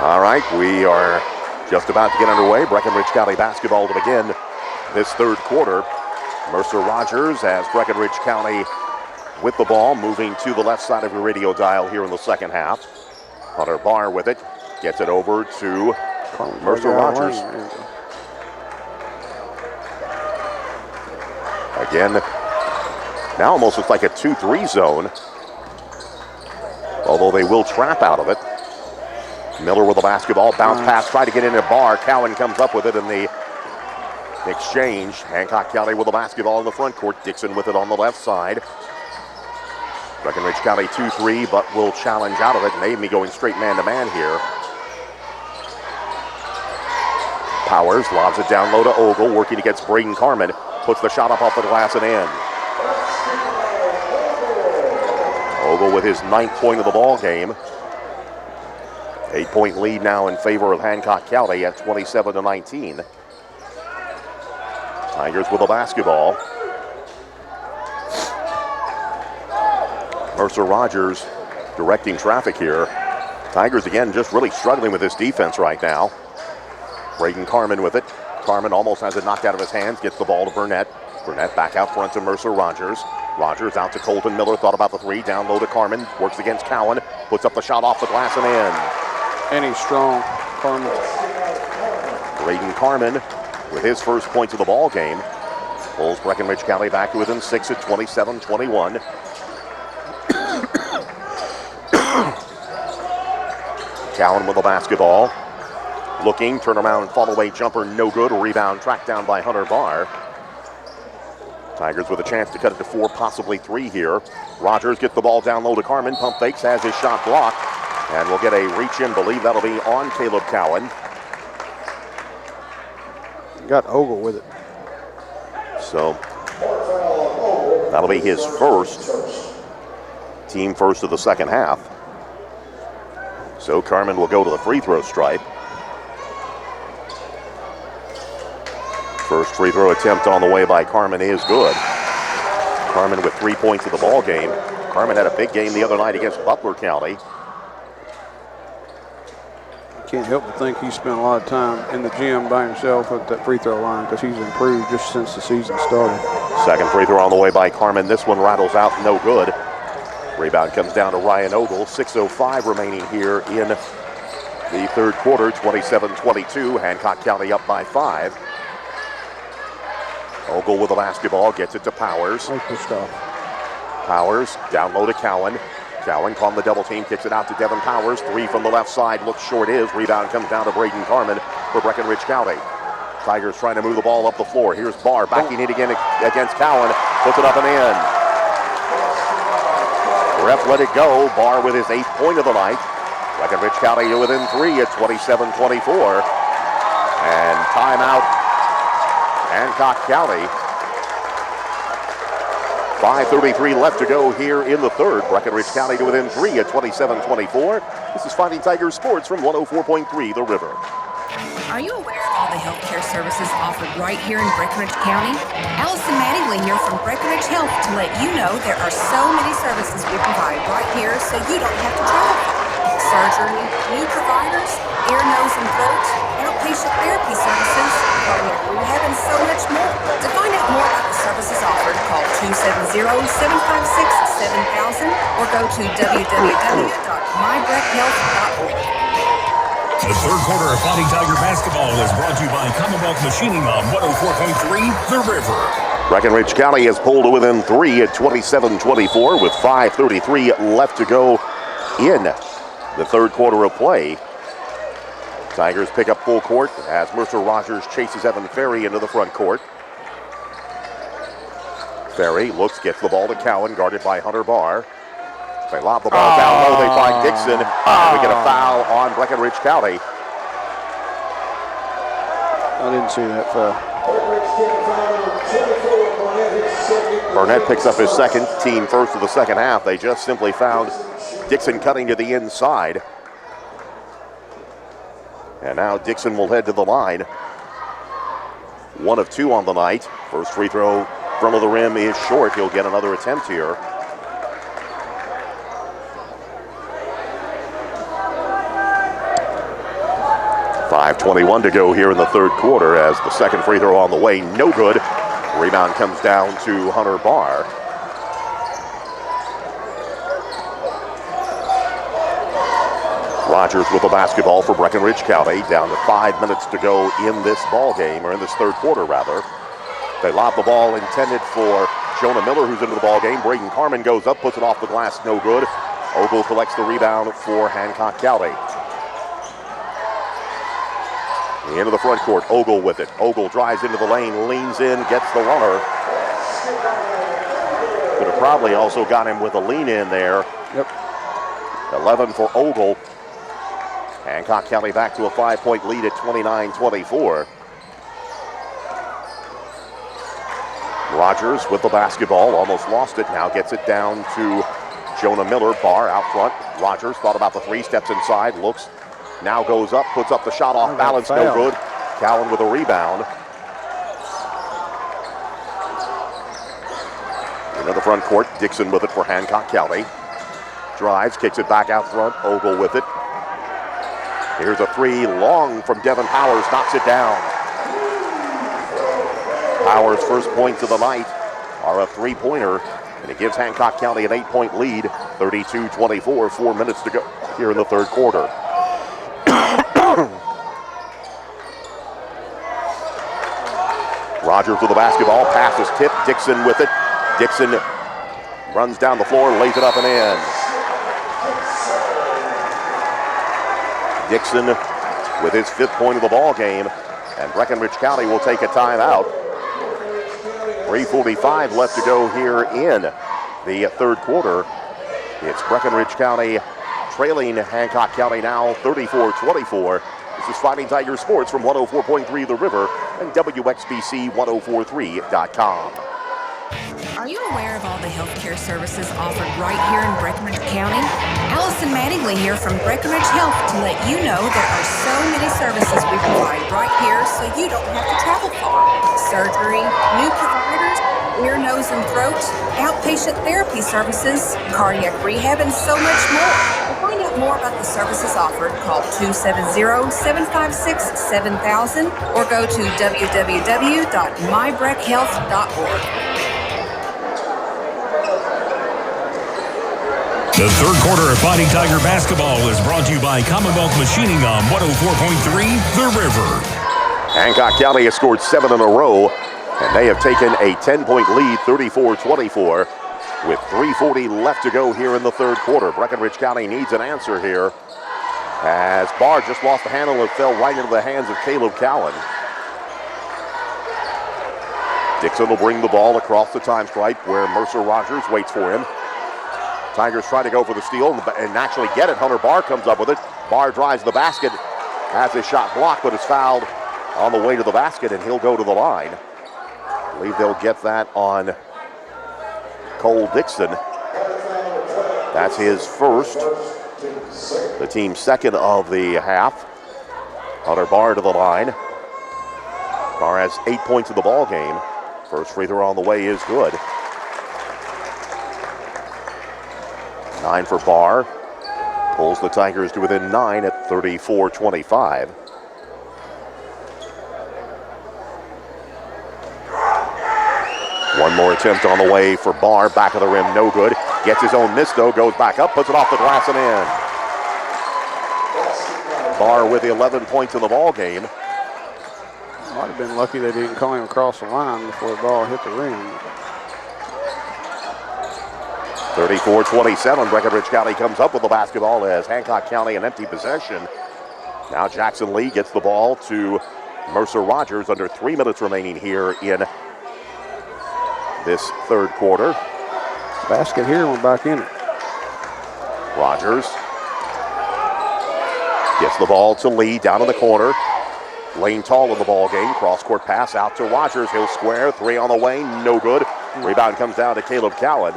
All right, we are just about to get underway. Breckenridge County basketball to begin this third quarter. Mercer Rogers has Breckenridge County with the ball, moving to the left side of your radio dial here in the second half. Hunter Barr with it, gets it over to Mercer Rogers. Again, now almost looks like a 2-3 zone, although they will trap out of it. Miller with the basketball, bounce pass, try to get into Barr. Cowan comes up with it in the exchange. Hancock County with the basketball in the front court. Dixon with it on the left side. Breckenridge County 2-3, but will challenge out of it. Maybe going straight man-to-man here. Powers lobs it down low to Ogle, working against Braden Carmen. Puts the shot up off the glass and in. Ogle with his 9th point of the ball game. 8-point lead now in favor of Hancock County at 27-19. Tigers with the basketball. Mercer Rogers directing traffic here. Tigers again just really struggling with this defense right now. Braden Carmen with it. Carmen almost has it knocked out of his hands, gets the ball to Burnett. Burnett back out front to Mercer Rogers. Rogers out to Colton Miller, thought about the three, down low to Carmen, works against Cowan, puts up the shot off the glass and in. And he's strong, Carmen. Braden Carmen with his first points of the ball game. Pulls Breckenridge County back to within 6 at 27-21. Cowan with the basketball. Looking, turnaround, fall away jumper, no good. Rebound tracked down by Hunter Barr. Tigers with a chance to cut it to 4, possibly 3 here. Rogers gets the ball down low to Carmen. Pump fakes, has his shot blocked. And we'll get a reach in, believe that'll be on Caleb Cowan. Got Ogle with it. So that'll be his first, team first of the second half. So Carmen will go to the free throw stripe. First free throw attempt on the way by Carmen is good. Carmen with 3 points of the ball game. Carmen had a big game the other night against Butler County. Can't help but think he spent a lot of time in the gym by himself at that free throw line because he's improved just since the season started. Second free throw on the way by Carmen. This one rattles out, no good. Rebound comes down to Ryan Ogle. 6:05 remaining here in the third quarter. 27-22. Hancock County up by 5. Ogle with the basketball, gets it to Powers. Powers down low to Cowan. Cowan on the double team, kicks it out to Devin Powers. 3 from the left side, looks short is. Rebound comes down to Braden Carmen for Breckenridge County. Tigers trying to move the ball up the floor. Here's Barr backing it again against Cowan. Puts it up and in. Ref let it go. Barr with his 8th point of the night. Breckenridge County within 3 at 27-24. And timeout Hancock County. 5:33 left to go here in the third. Breckenridge County to within 3 at 27-24. This is Fighting Tigers Sports from 104.3 The River. Are you aware of all the healthcare services offered right here in Breckenridge County? Allison Mattingly here from Breckenridge Health to let you know there are so many services we provide right here so you don't have to travel far. Surgery, new providers, ear, nose, and throat, outpatient therapy services, cardiac rehab, and so much more. To find out more about the services offered, call 270-756-7000 or go to www.mybreckhealth.org. The third quarter of Fighting Tiger basketball is brought to you by Commonwealth Machining on 104.3 The River. Breckenridge County has pulled to within 3 at 27-24 with 5:33 left to go in the third quarter of play. Tigers pick up full court as Mercer Rogers chases Evan Ferry into the front court. Ferry looks, gets the ball to Cowan, guarded by Hunter Barr. They lob the ball down low, they find Dixon, and we get a foul on Breckenridge County. I didn't see that foul. Burnett picks up his second, team first of the second half. They just simply found Dixon cutting to the inside. And now Dixon will head to the line. 1 of 2 on the night. First free throw front of the rim is short. He'll get another attempt here. 5:21 to go here in the third quarter as the second free throw on the way, no good. Rebound comes down to Hunter Barr. Rogers with the basketball for Breckenridge County. Down to 5 minutes to go in this ball game, or in this third quarter rather. They lob the ball intended for Jonah Miller, who's into the ball game. Braden Carmen goes up, puts it off the glass, no good. Ogle collects the rebound for Hancock County. The end of the front court, Ogle with it. Ogle drives into the lane, leans in, gets the runner. Could have probably also got him with a lean in there. Yep. 11 for Ogle. Hancock County back to a 5-point lead at 29-24. Rogers with the basketball, almost lost it, now gets it down to Jonah Miller. Barr out front. Rogers thought about the three, steps inside, looks, now goes up, puts up the shot off balance, no good. Cowan with a rebound. Into the front court, Dixon with it for Hancock County. Drives, kicks it back out front, Ogle with it. Here's a three, long from Devin Powers, knocks it down. Powers' first points of the night are a three-pointer, and it gives Hancock County an 8-point lead, 32-24, 4 minutes to go here in the third quarter. Rogers with the basketball, pass is tipped, Dixon with it. Dixon runs down the floor, lays it up and in. Dixon with his 5th point of the ball game, and Breckenridge County will take a timeout. 3:45 left to go here in the third quarter. It's Breckenridge County trailing Hancock County now 34-24. This is Fighting Tiger Sports from 104.3 The River and WXBC1043.com. Are you aware of all the healthcare services offered right here in Breckenridge County? Allison Mattingly here from Breckenridge Health to let you know there are so many services we provide right here so you don't have to travel far. Surgery, new providers, ear, nose, and throat, outpatient therapy services, cardiac rehab, and so much more. To find out more about the services offered, call 270-756-7000 or go to www.mybreckhealth.org. The third quarter of Fighting Tiger basketball is brought to you by Commonwealth Machining on 104.3 The River. Hancock County has scored 7 in a row, and they have taken a 10-point lead, 34-24, with 3:40 left to go here in the third quarter. Breckenridge County needs an answer here, as Barr just lost the handle and fell right into the hands of Caleb Cowan. Dixon will bring the ball across the time stripe where Mercer Rogers waits for him. Tigers try to go for the steal and actually get it. Hunter Barr comes up with it. Barr drives the basket, has his shot blocked, but is fouled on the way to the basket, and he'll go to the line. I believe they'll get that on Cole Dixon. That's his first, the team's second of the half. Hunter Barr to the line. Barr has 8 points in the ball game. First free throw on the way is good. 9 for Barr. Pulls the Tigers to within 9 at 34-25. One more attempt on the way for Barr. Back of the rim, no good. Gets his own miss though, goes back up, puts it off the glass and in. Barr with 11 points in the ball game. Might have been lucky they didn't call him across the line before the ball hit the rim. 34-27, Breckenridge County comes up with the basketball as Hancock County an empty possession. Now Jackson Lee gets the ball to Mercer Rogers under 3 minutes remaining here in this third quarter. Basket here, went back in it. Rogers gets the ball to Lee down in the corner. Lane Tall in the ball game. Cross-court pass out to Rogers. He'll square. 3 on the way. No good. Rebound comes down to Caleb Cowan.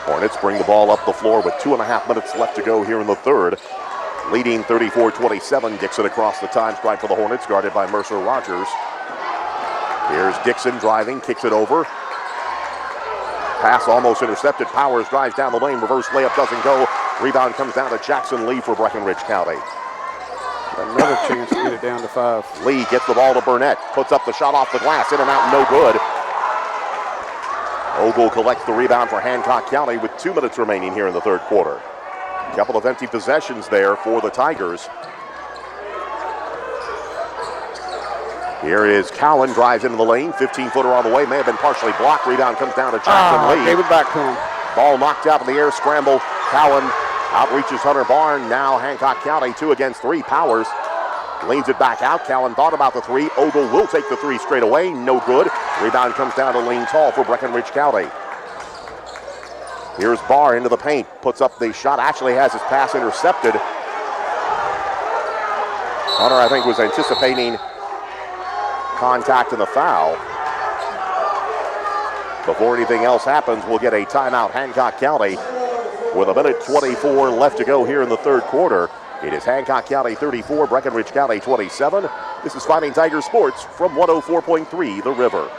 Hornets bring the ball up the floor with 2.5 minutes left to go here in the third. Leading 34-27. Dixon across the time stripe for the Hornets, guarded by Mercer Rogers. Here's Dixon driving, kicks it over. Pass almost intercepted. Powers drives down the lane. Reverse layup doesn't go. Rebound comes down to Jackson Lee for Breckenridge County. Another chance to get it down to 5. Lee gets the ball to Burnett. Puts up the shot off the glass. In and out, no good. Ogle collects the rebound for Hancock County with 2 minutes remaining here in the third quarter. A couple of empty possessions there for the Tigers. Here is Cowan, drives into the lane. 15-footer on the way, may have been partially blocked. Rebound comes down to Jackson Lee. Gave it back to him. Ball knocked out in the air, scramble. Cowan outreaches Hunter Barn. Now Hancock County 2 against 3. Powers leans it back out. Cowan thought about the 3. Ogle will take the 3 straight away. No good. Rebound comes down to Lane Tall for Breckenridge County. Here's Barr into the paint. Puts up the shot. Actually has his pass intercepted. Hunter, I think, was anticipating contact in the foul. Before anything else happens, we'll get a timeout. Hancock County with 1:24 left to go here in the third quarter. It is Hancock County 34, Breckenridge County 27. This is Fighting Tiger Sports from 104.3 The River.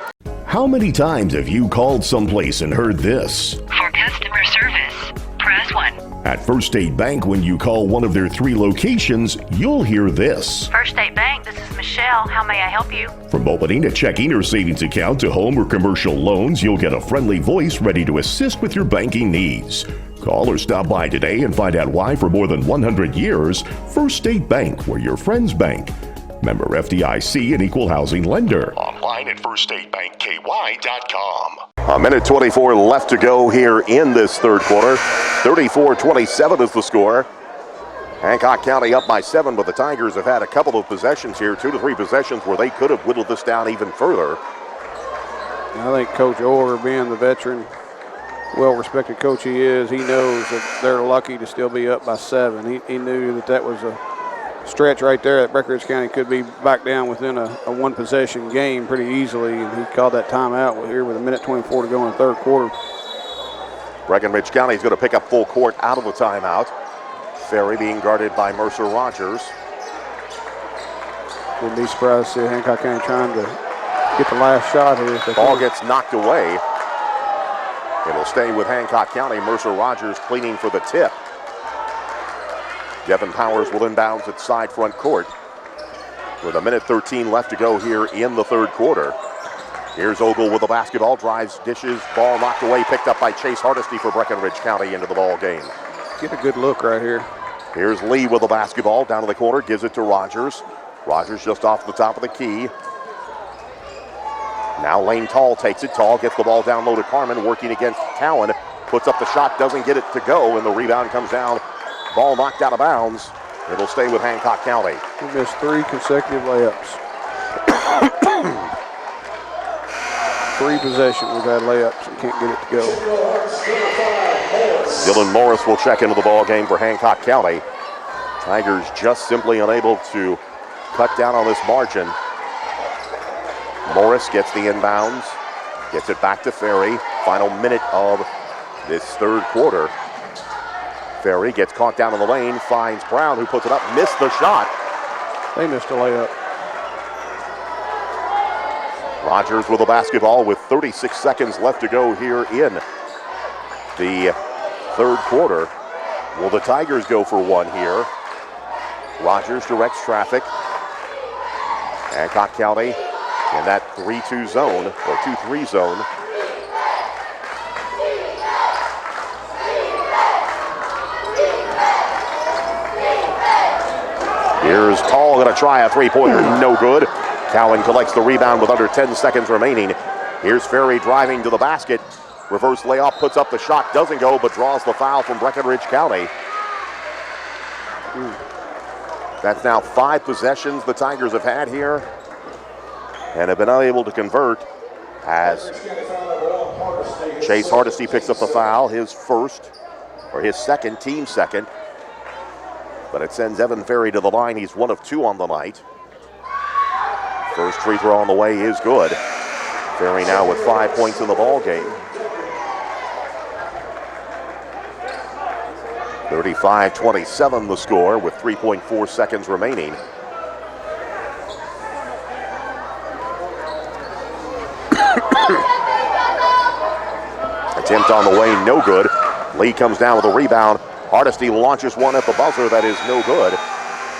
How many times have you called someplace and heard this? For customer service, press 1. At First State Bank, when you call one of their 3 locations, you'll hear this. First State Bank, this is Michelle. How may I help you? From opening a checking or savings account to home or commercial loans, you'll get a friendly voice ready to assist with your banking needs. Call or stop by today and find out why for more than 100 years, First State Bank, where your friends bank. Member FDIC and equal housing lender. Online at firststatebankky.com. 1:24 left to go here in this third quarter. 34-27 is the score. Hancock County up by 7, but the Tigers have had a couple of possessions here, 2 to 3 possessions where they could have whittled this down even further. I think Coach Orr, being the veteran, well-respected coach he is, he knows that they're lucky to still be up by 7. He knew that was a stretch right there that Breckenridge County could be back down within a one-possession game pretty easily, and he called that timeout here with 1:24 to go in the third quarter. Breckenridge County is going to pick up full court out of the timeout. Ferry being guarded by Mercer Rogers. Wouldn't be surprised to see Hancock County trying to get the last shot here. Ball gets knocked away. It'll stay with Hancock County. Mercer Rogers cleaning for the tip. Devin Powers will inbounds at side front court with 1:13 left to go here in the third quarter. Here's Ogle with the basketball, drives, dishes, ball knocked away, picked up by Chase Hardesty for Breckenridge County into the ball game. Get a good look right here. Here's Lee with the basketball down to the corner, gives it to Rogers. Rogers just off the top of the key. Now Lane Tall takes it. Tall gets the ball down low to Carmen, working against Cowan. Puts up the shot, doesn't get it to go, and the rebound comes down. Ball knocked out of bounds. It'll stay with Hancock County. He missed 3 consecutive layups. 3 possessions we've had layups and can't get it to go. Dylan Morris will check into the ball game for Hancock County. Tigers just simply unable to cut down on this margin. Morris gets the inbounds, gets it back to Ferry. Final minute of this third quarter. Ferry gets caught down in the lane, finds Brown, who puts it up, missed the shot. They missed a layup. Rogers with the basketball with 36 seconds left to go here in the third quarter. Will the Tigers go for one here? Rogers directs traffic. Hancock County in that 3-2 zone, or 2-3 zone. Here's Tall going to try a three-pointer, no good. Cowan collects the rebound with under 10 seconds remaining. Here's Ferry driving to the basket. Reverse layup, puts up the shot, doesn't go, but draws the foul from Breckenridge County. That's now 5 possessions the Tigers have had here and have been unable to convert as Chase Hardesty picks up the foul, his first, or his second, team second. But it sends Evan Ferry to the line. He's 1 of 2 on the night. First free throw on the way is good. Ferry now with 5 points in the ball game. 35-27 the score with 3.4 seconds remaining. Attempt on the way, no good. Lee comes down with a rebound. Hardesty launches one at the buzzer that is no good.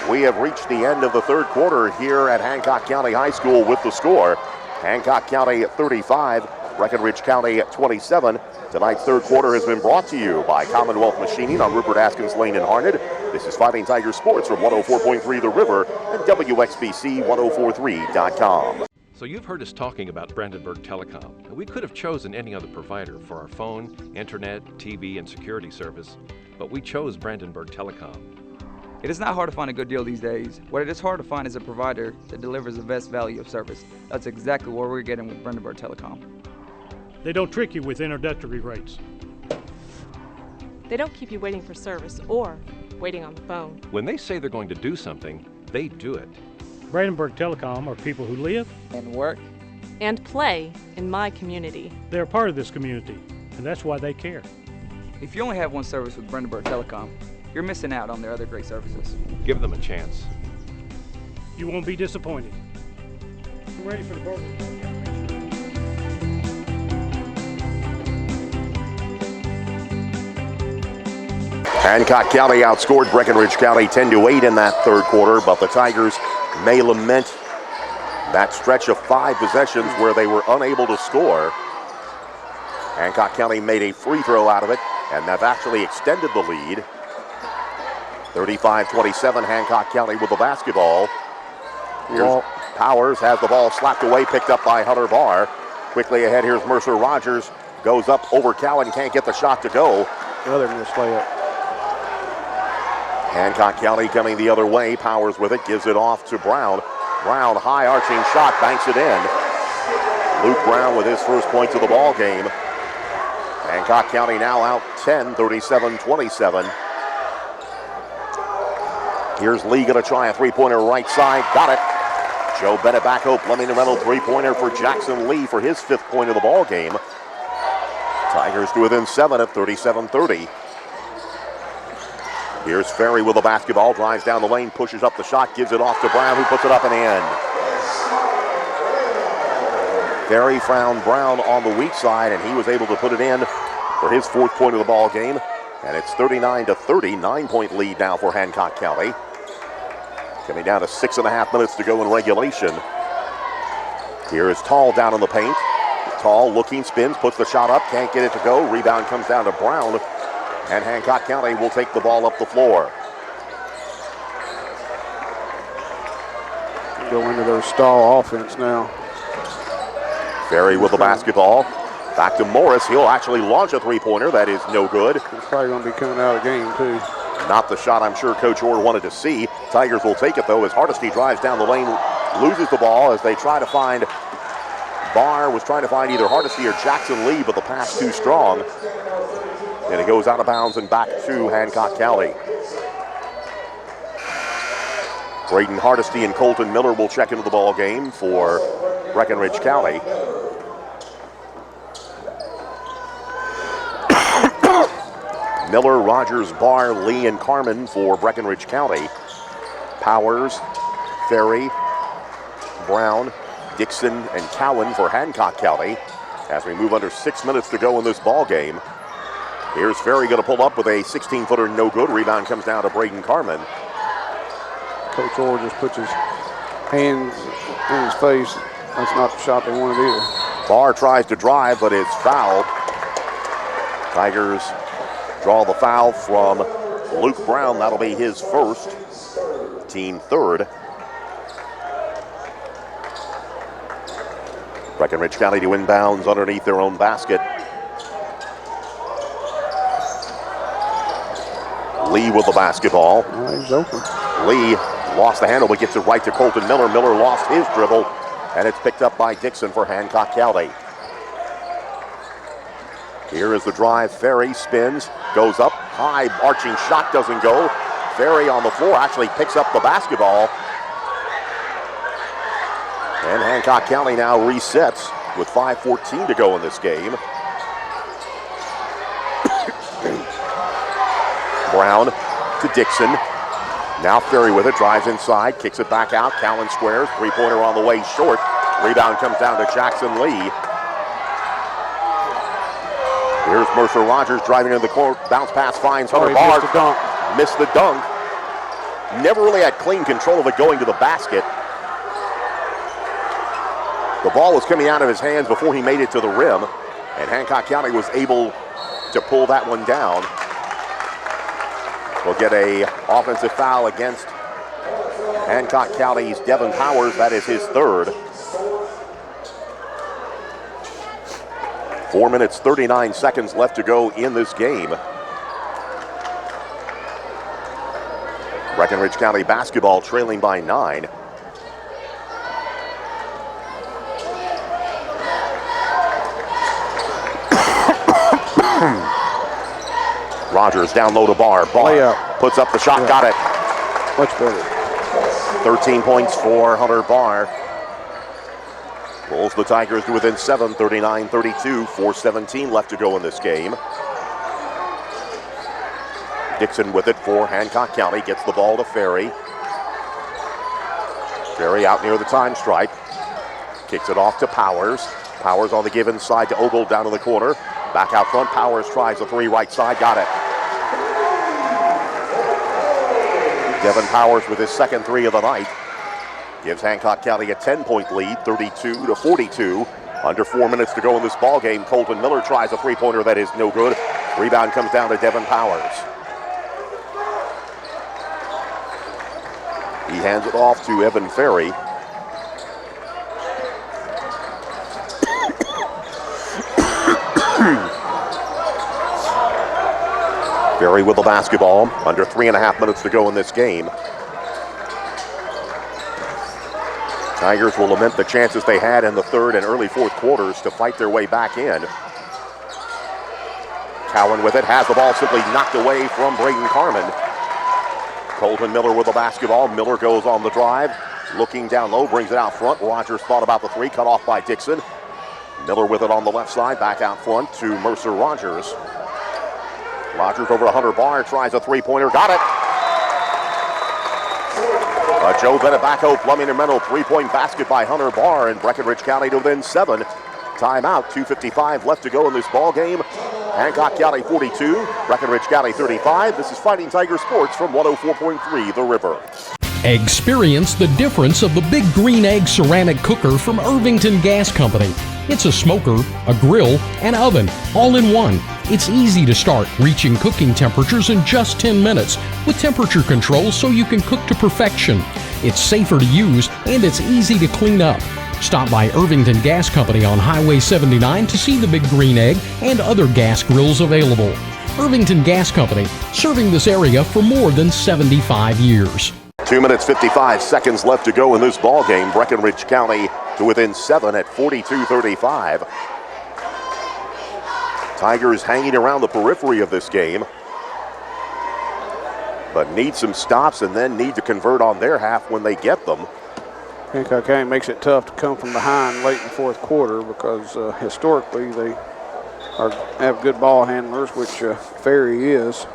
We have reached the end of the third quarter here at Hancock County High School with the score. Hancock County 35, Breckenridge County 27. Tonight's third quarter has been brought to you by Commonwealth Machining on Rupert Askins Lane in Harned. This is Fighting Tiger Sports from 104.3 The River and WXBC1043.com. So you've heard us talking about Brandenburg Telecom, and we could have chosen any other provider for our phone, internet, TV, and security service, but we chose Brandenburg Telecom. It is not hard to find a good deal these days. What it is hard to find is a provider that delivers the best value of service. That's exactly what we're getting with Brandenburg Telecom. They don't trick you with introductory rates. They don't keep you waiting for service or waiting on the phone. When they say they're going to do something, they do it. Brandenburg Telecom are people who live and work and play in my community. They're part of this community, and that's why they care. If you only have one service with Brandenburg Telecom, you're missing out on their other great services. Give them a chance. You won't be disappointed. I'm ready for the burger. Hancock County outscored Breckenridge County 10-8 in that third quarter, but the Tigers may lament that stretch of 5 possessions where they were unable to score. Hancock County made a free throw out of it, and they've actually extended the lead. 35-27, Hancock County with the basketball. Here's Powers, has the ball slapped away, picked up by Hunter Barr. Quickly ahead, here's Mercer Rogers. Goes up over Cowan, can't get the shot to go. Another missed layup. Hancock County coming the other way. Powers with it, gives it off to Brown. Brown, high arching shot, banks it in. Luke Brown with his first points of the ball game. Hancock County now out 10, 37-27. Here's Lee going to try a three-pointer right side. Got it. Joe Bennett back home. Fleming Rental three-pointer for Jackson Lee for his 5th point of the ball game. Tigers to within 7 at 37-30. Here's Ferry with the basketball. Drives down the lane, pushes up the shot, gives it off to Brown, who puts it up and in. Ferry found Brown on the weak side, and he was able to put it in for his 4th point of the ball game. And it's 39-30, 9-point lead now for Hancock County. Coming down to 6.5 minutes to go in regulation. Here is Tall down in the paint. Tall looking, spins, puts the shot up, can't get it to go. Rebound comes down to Brown, and Hancock County will take the ball up the floor. Go into their stall offense now. Ferry with the basketball. Back to Morris. He'll actually launch a three-pointer. That is no good. It's probably going to be coming out of the game, too. Not the shot I'm sure Coach Orr wanted to see. Tigers will take it, though, as Hardesty drives down the lane, loses the ball as they try to find. Barr was trying to find either Hardesty or Jackson Lee, but the pass too strong. And it goes out of bounds and back to Hancock County. Braden Hardesty and Colton Miller will check into the ball game for Breckenridge County. Miller, Rogers, Barr, Lee, and Carmen for Breckenridge County. Powers, Ferry, Brown, Dixon, and Cowan for Hancock County. As we move under 6 minutes to go in this ball game. Here's Ferry going to pull up with a 16-footer, no good. Rebound comes down to Braden Carmen. Coach Orr just puts his hands in his face. That's not the shot they wanted either. Barr tries to drive, but is fouled. Tigers draw the foul from Luke Brown. That'll be his first, team 3rd. Breckenridge County to inbounds underneath their own basket. Lee with the basketball. He's open. Lee lost the handle, but gets it right to Colton Miller. Miller lost his dribble, and it's picked up by Dixon for Hancock County. Here is the drive. Ferry spins, goes up, high arching shot doesn't go. Ferry on the floor actually picks up the basketball. And Hancock County now resets with 5:14 to go in this game. Brown to Dixon. Now Ferry with it, drives inside, kicks it back out. Cowan squares, three-pointer on the way short. Rebound comes down to Jackson Lee. Here's Mercer Rogers driving into the court. Bounce pass finds Hunter Barr. Missed the dunk. Never really had clean control of it going to the basket. The ball was coming out of his hands before he made it to the rim, and Hancock County was able to pull that one down. We'll get a offensive foul against Hancock County's Devin Powers. That is his third. 4 minutes, 39 seconds left to go in this game. Breckenridge County basketball trailing by 9. Rogers down low to Barr. Barr puts up the shot, got it. Much better. 13 points for Hunter Barr. Pulls the Tigers to within 7, 39-32. 4:17 left to go in this game. Dixon with it for Hancock County. Gets the ball to Ferry. Ferry out near the time stripe. Kicks it off to Powers. Powers on the give inside to Ogle down in the corner. Back out front, Powers tries a three right side, got it. Devin Powers with his second three of the night. Gives Hancock County a 10-point lead, 32-42. Under 4 minutes to go in this ball game. Colton Miller tries a three-pointer that is no good. Rebound comes down to Devin Powers. He hands it off to Evan Ferry. Ferry with the basketball. Under 3.5 minutes to go in this game. Tigers will lament the chances they had in the third and early fourth quarters to fight their way back in. Cowan with it, has the ball simply knocked away from Braden Carmen. Colton Miller with the basketball. Miller goes on the drive, looking down low, brings it out front. Rogers thought about the three, cut off by Dixon. Miller with it on the left side, back out front to Mercer Rogers. Rogers over to Hunter Barr, tries a three-pointer, got it. Joe Benebacco, Plumbing and Rental, three-point basket by Hunter Barr, and Breckenridge County to within 7. Timeout, 2:55 left to go in this ball game. Hancock County 42, Breckenridge County 35. This is Fighting Tiger Sports from 104.3 The River. Experience the difference of the Big Green Egg ceramic cooker from Irvington Gas Company. It's a smoker, a grill, and oven, all in one. It's easy to start, reaching cooking temperatures in just 10 minutes with temperature control so you can cook to perfection. It's safer to use and it's easy to clean up. Stop by Irvington Gas Company on Highway 79 to see the Big Green Egg and other gas grills available. Irvington Gas Company, serving this area for more than 75 years. 2 minutes, 55 seconds left to go in this ball game. Breckenridge County to within 7 at 42-35. Tigers hanging around the periphery of this game, but need some stops and then need to convert on their half when they get them. Hancock County makes it tough to come from behind late in the fourth quarter because historically they have good ball handlers, which Ferry is,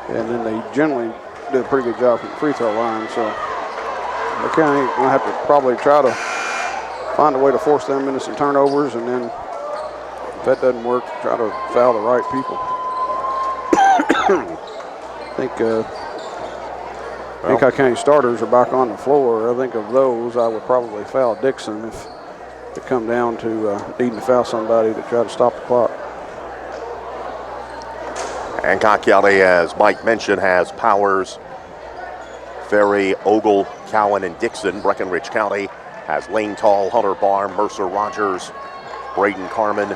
and then they generally do a pretty good job from the free throw line. So the county will have to probably try to find a way to force them into some turnovers, and then if that doesn't work, try to foul the right people. I think Hancock County starters are back on the floor. I think of those, I would probably foul Dixon if it come down to needing to foul somebody to try to stop the clock. Hancock County, as Mike mentioned, has Powers, Ferry, Ogle, Cowan, and Dixon. Breckenridge County has Lane Tall, Hunter Barr, Mercer Rogers, Braden Carmen,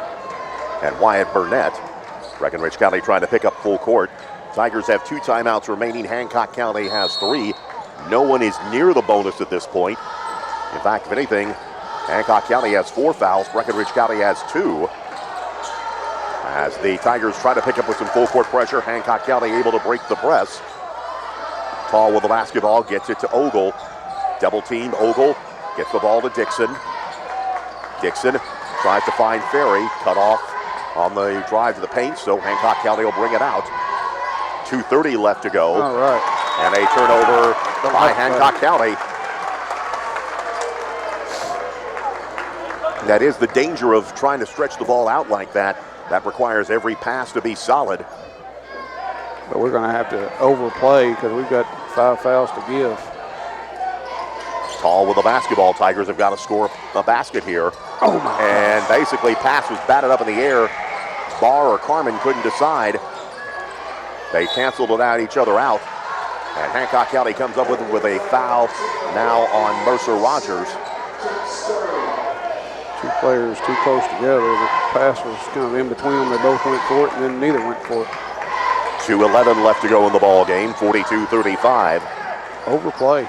and Wyatt Burnett. Breckenridge County trying to pick up full court. Tigers have 2 timeouts remaining. Hancock County has 3. No one is near the bonus at this point. In fact, if anything, Hancock County has 4 fouls. Breckenridge County has 2. As the Tigers try to pick up with some full court pressure, Hancock County able to break the press. Tall with the basketball, gets it to Ogle. Double team, Ogle gets the ball to Dixon. Dixon tries to find Ferry, cut off on the drive to the paint, so Hancock County will bring it out. 2:30 left to go. All right. And a turnover by Hancock County. That is the danger of trying to stretch the ball out like that. That requires every pass to be solid. But we're going to have to overplay because we've got 5 fouls to give. Tall with the basketball. Tigers have got to score a basket here. Oh my And gosh. basically pass was batted up in the air. Barr or Carmen couldn't decide. They canceled it out, each other out. And Hancock County comes up with a foul now on Mercer Rogers. 2 players too close together. The pass was kind of in between them. They both went for it, and then neither went for it. 2:11 left to go in the ball game. 42-35. Overplay.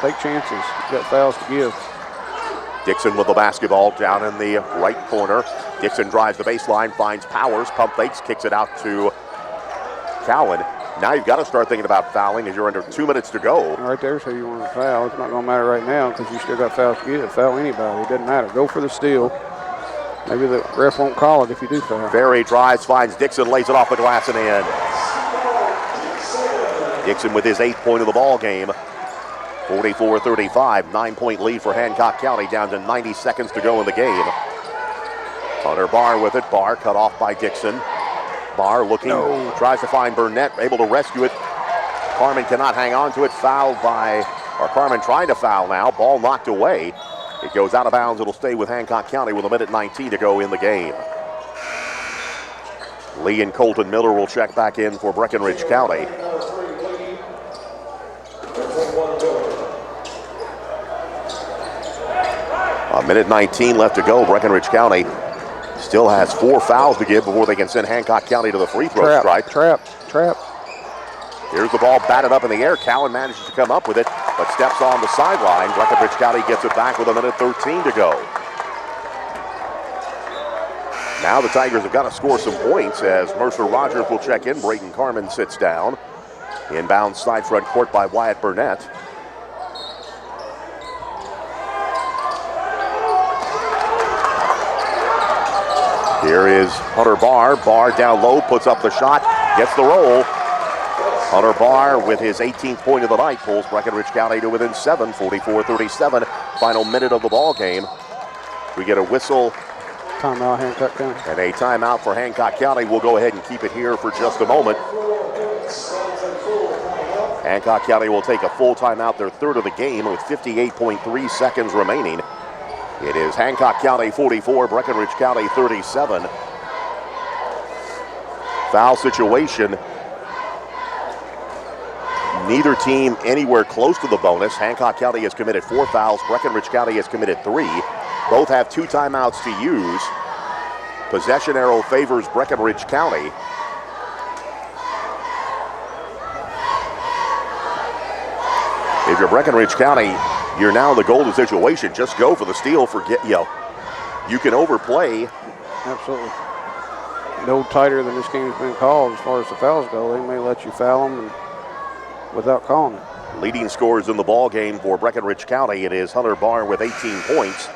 Take chances. You've got fouls to give. Dixon with the basketball down in the right corner. Dixon drives the baseline, finds Powers, pump fakes, kicks it out to Cowan. Now you've got to start thinking about fouling as you're under 2 minutes to go. Right there, so you want to foul. It's not going to matter right now because you still got fouls to give. Foul anybody. It doesn't matter. Go for the steal. Maybe the ref won't call it if you do foul. Ferry drives, finds Dixon, lays it off the glass and in. Dixon with his 8th point of the ball game. 44-35, 9-point lead for Hancock County, down to 90 seconds to go in the game. Hunter Barr with it. Barr cut off by Dixon. Barr looking, tries to find Burnett, able to rescue it. Carmen cannot hang on to it. Fouled by, or Carmen trying to foul now. Ball knocked away. It goes out of bounds. It'll stay with Hancock County with 1:19 to go in the game. Lee and Colton Miller will check back in for Breckenridge County. A minute 19 left to go. Breckenridge County still has 4 fouls to give before they can send Hancock County to the free throw stripe. Trap. Here's the ball batted up in the air. Cowan manages to come up with it, but steps on the sideline. Breckenridge County gets it back with 1:13 to go. Now the Tigers have got to score some points as Mercer Rogers will check in. Brayton Carmen sits down. Inbound side front court by Wyatt Burnett. Here is Hunter Barr. Barr down low, puts up the shot, gets the roll. Hunter Barr with his 18th point of the night pulls Breckenridge County to within 7, 44-37. Final minute of the ball game. We get a whistle. Timeout, Hancock County. And a timeout for Hancock County. We'll go ahead and keep it here for just a moment. Hancock County will take a full timeout, their 3rd of the game, with 58.3 seconds remaining. It is Hancock County 44, Breckenridge County 37. Foul situation. Neither team anywhere close to the bonus. Hancock County has committed 4 fouls. Breckenridge County has committed 3. Both have 2 timeouts to use. Possession arrow favors Breckenridge County. If you're Breckenridge County, you're now in the golden situation. Just go for the steal. You can overplay. Absolutely. No tighter than this game's been called as far as the fouls go. They may let you foul them without calling it. Leading scorers in the ball game for Breckenridge County. It is Hunter Barr with 18 points.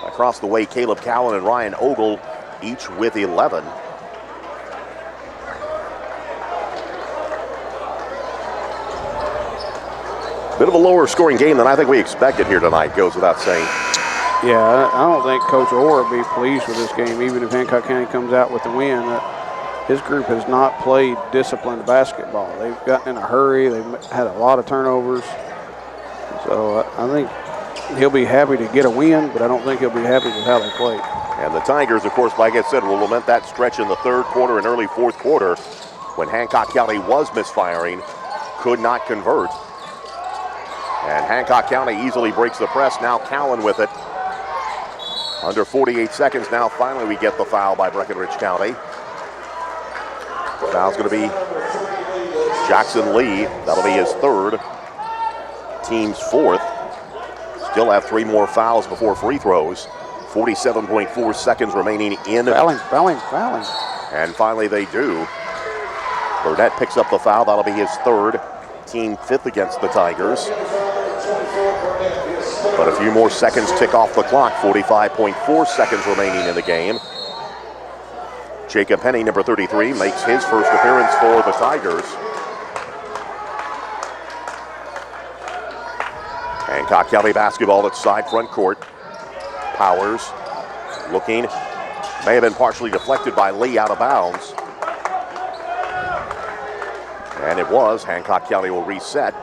Across the way, Caleb Cowan and Ryan Ogle each with 11. Bit of a lower scoring game than I think we expected here tonight, goes without saying. Yeah, I don't think Coach Orr will be pleased with this game, even if Hancock County comes out with the win. His group has not played disciplined basketball. They've gotten in a hurry. They've had a lot of turnovers. So I think he'll be happy to get a win, but I don't think he'll be happy with how they played. And the Tigers, of course, like I said, will lament that stretch in the 3rd quarter and early 4th quarter when Hancock County was misfiring, could not convert. And Hancock County easily breaks the press. Now Cowan with it. Under 48 seconds now, finally we get the foul by Breckenridge County. Foul's going to be Jackson Lee. That'll be his 3rd. Team's 4th. Still have 3 more fouls before free throws. 47.4 seconds remaining in. Fouling. And finally they do. Burnett picks up the foul. That'll be his 3rd. Team 5th against the Tigers. But a few more seconds tick off the clock. 45.4 seconds remaining in the game. Jacob Henny, number 33, makes his first appearance for the Tigers. Hancock County basketball at side front court. Powers looking, May have been partially deflected by Lee out of bounds. And it was. Hancock County will reset.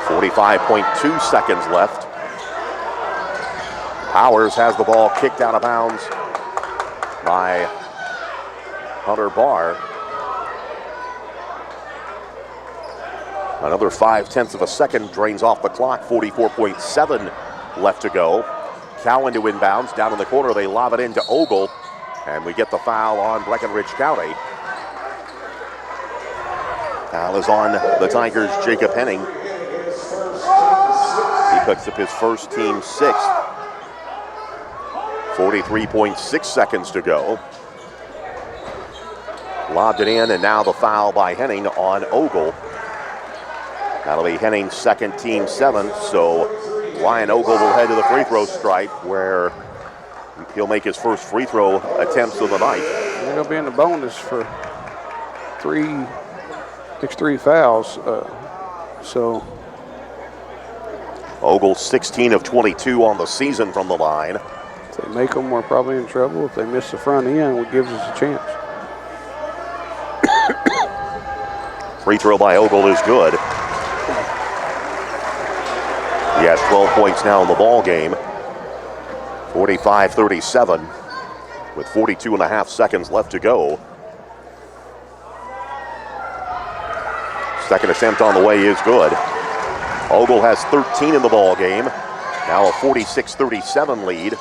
45.2 seconds left. Powers has the ball kicked out of bounds by Hunter Barr. Another 0.5 of a second drains off the clock. 44.7 left to go. Cowan to inbounds. Down in the corner, they lob it into Ogle. And we get the foul on Breckenridge County. Foul is on the Tigers' Jacob Henning. He picks up his first, team sixth. 43.6 seconds to go. Lobbed it in, and now the foul by Henning on Ogle. That'll be Henning's second, team seventh, so Ryan Ogle will head to the free throw stripe where he'll make his first free throw attempts of the night. They're going to be in the bonus for next three fouls. So Ogle 16 of 22 on the season from the line. If they make them, we're probably in trouble. If they miss the front end, it gives us a chance. Free throw by Ogle is good. He has 12 points now in the ball game. 45-37 with 42.5 seconds left to go. Second attempt on the way is good. Ogle has 13 in the ball game. Now a 46-37 lead.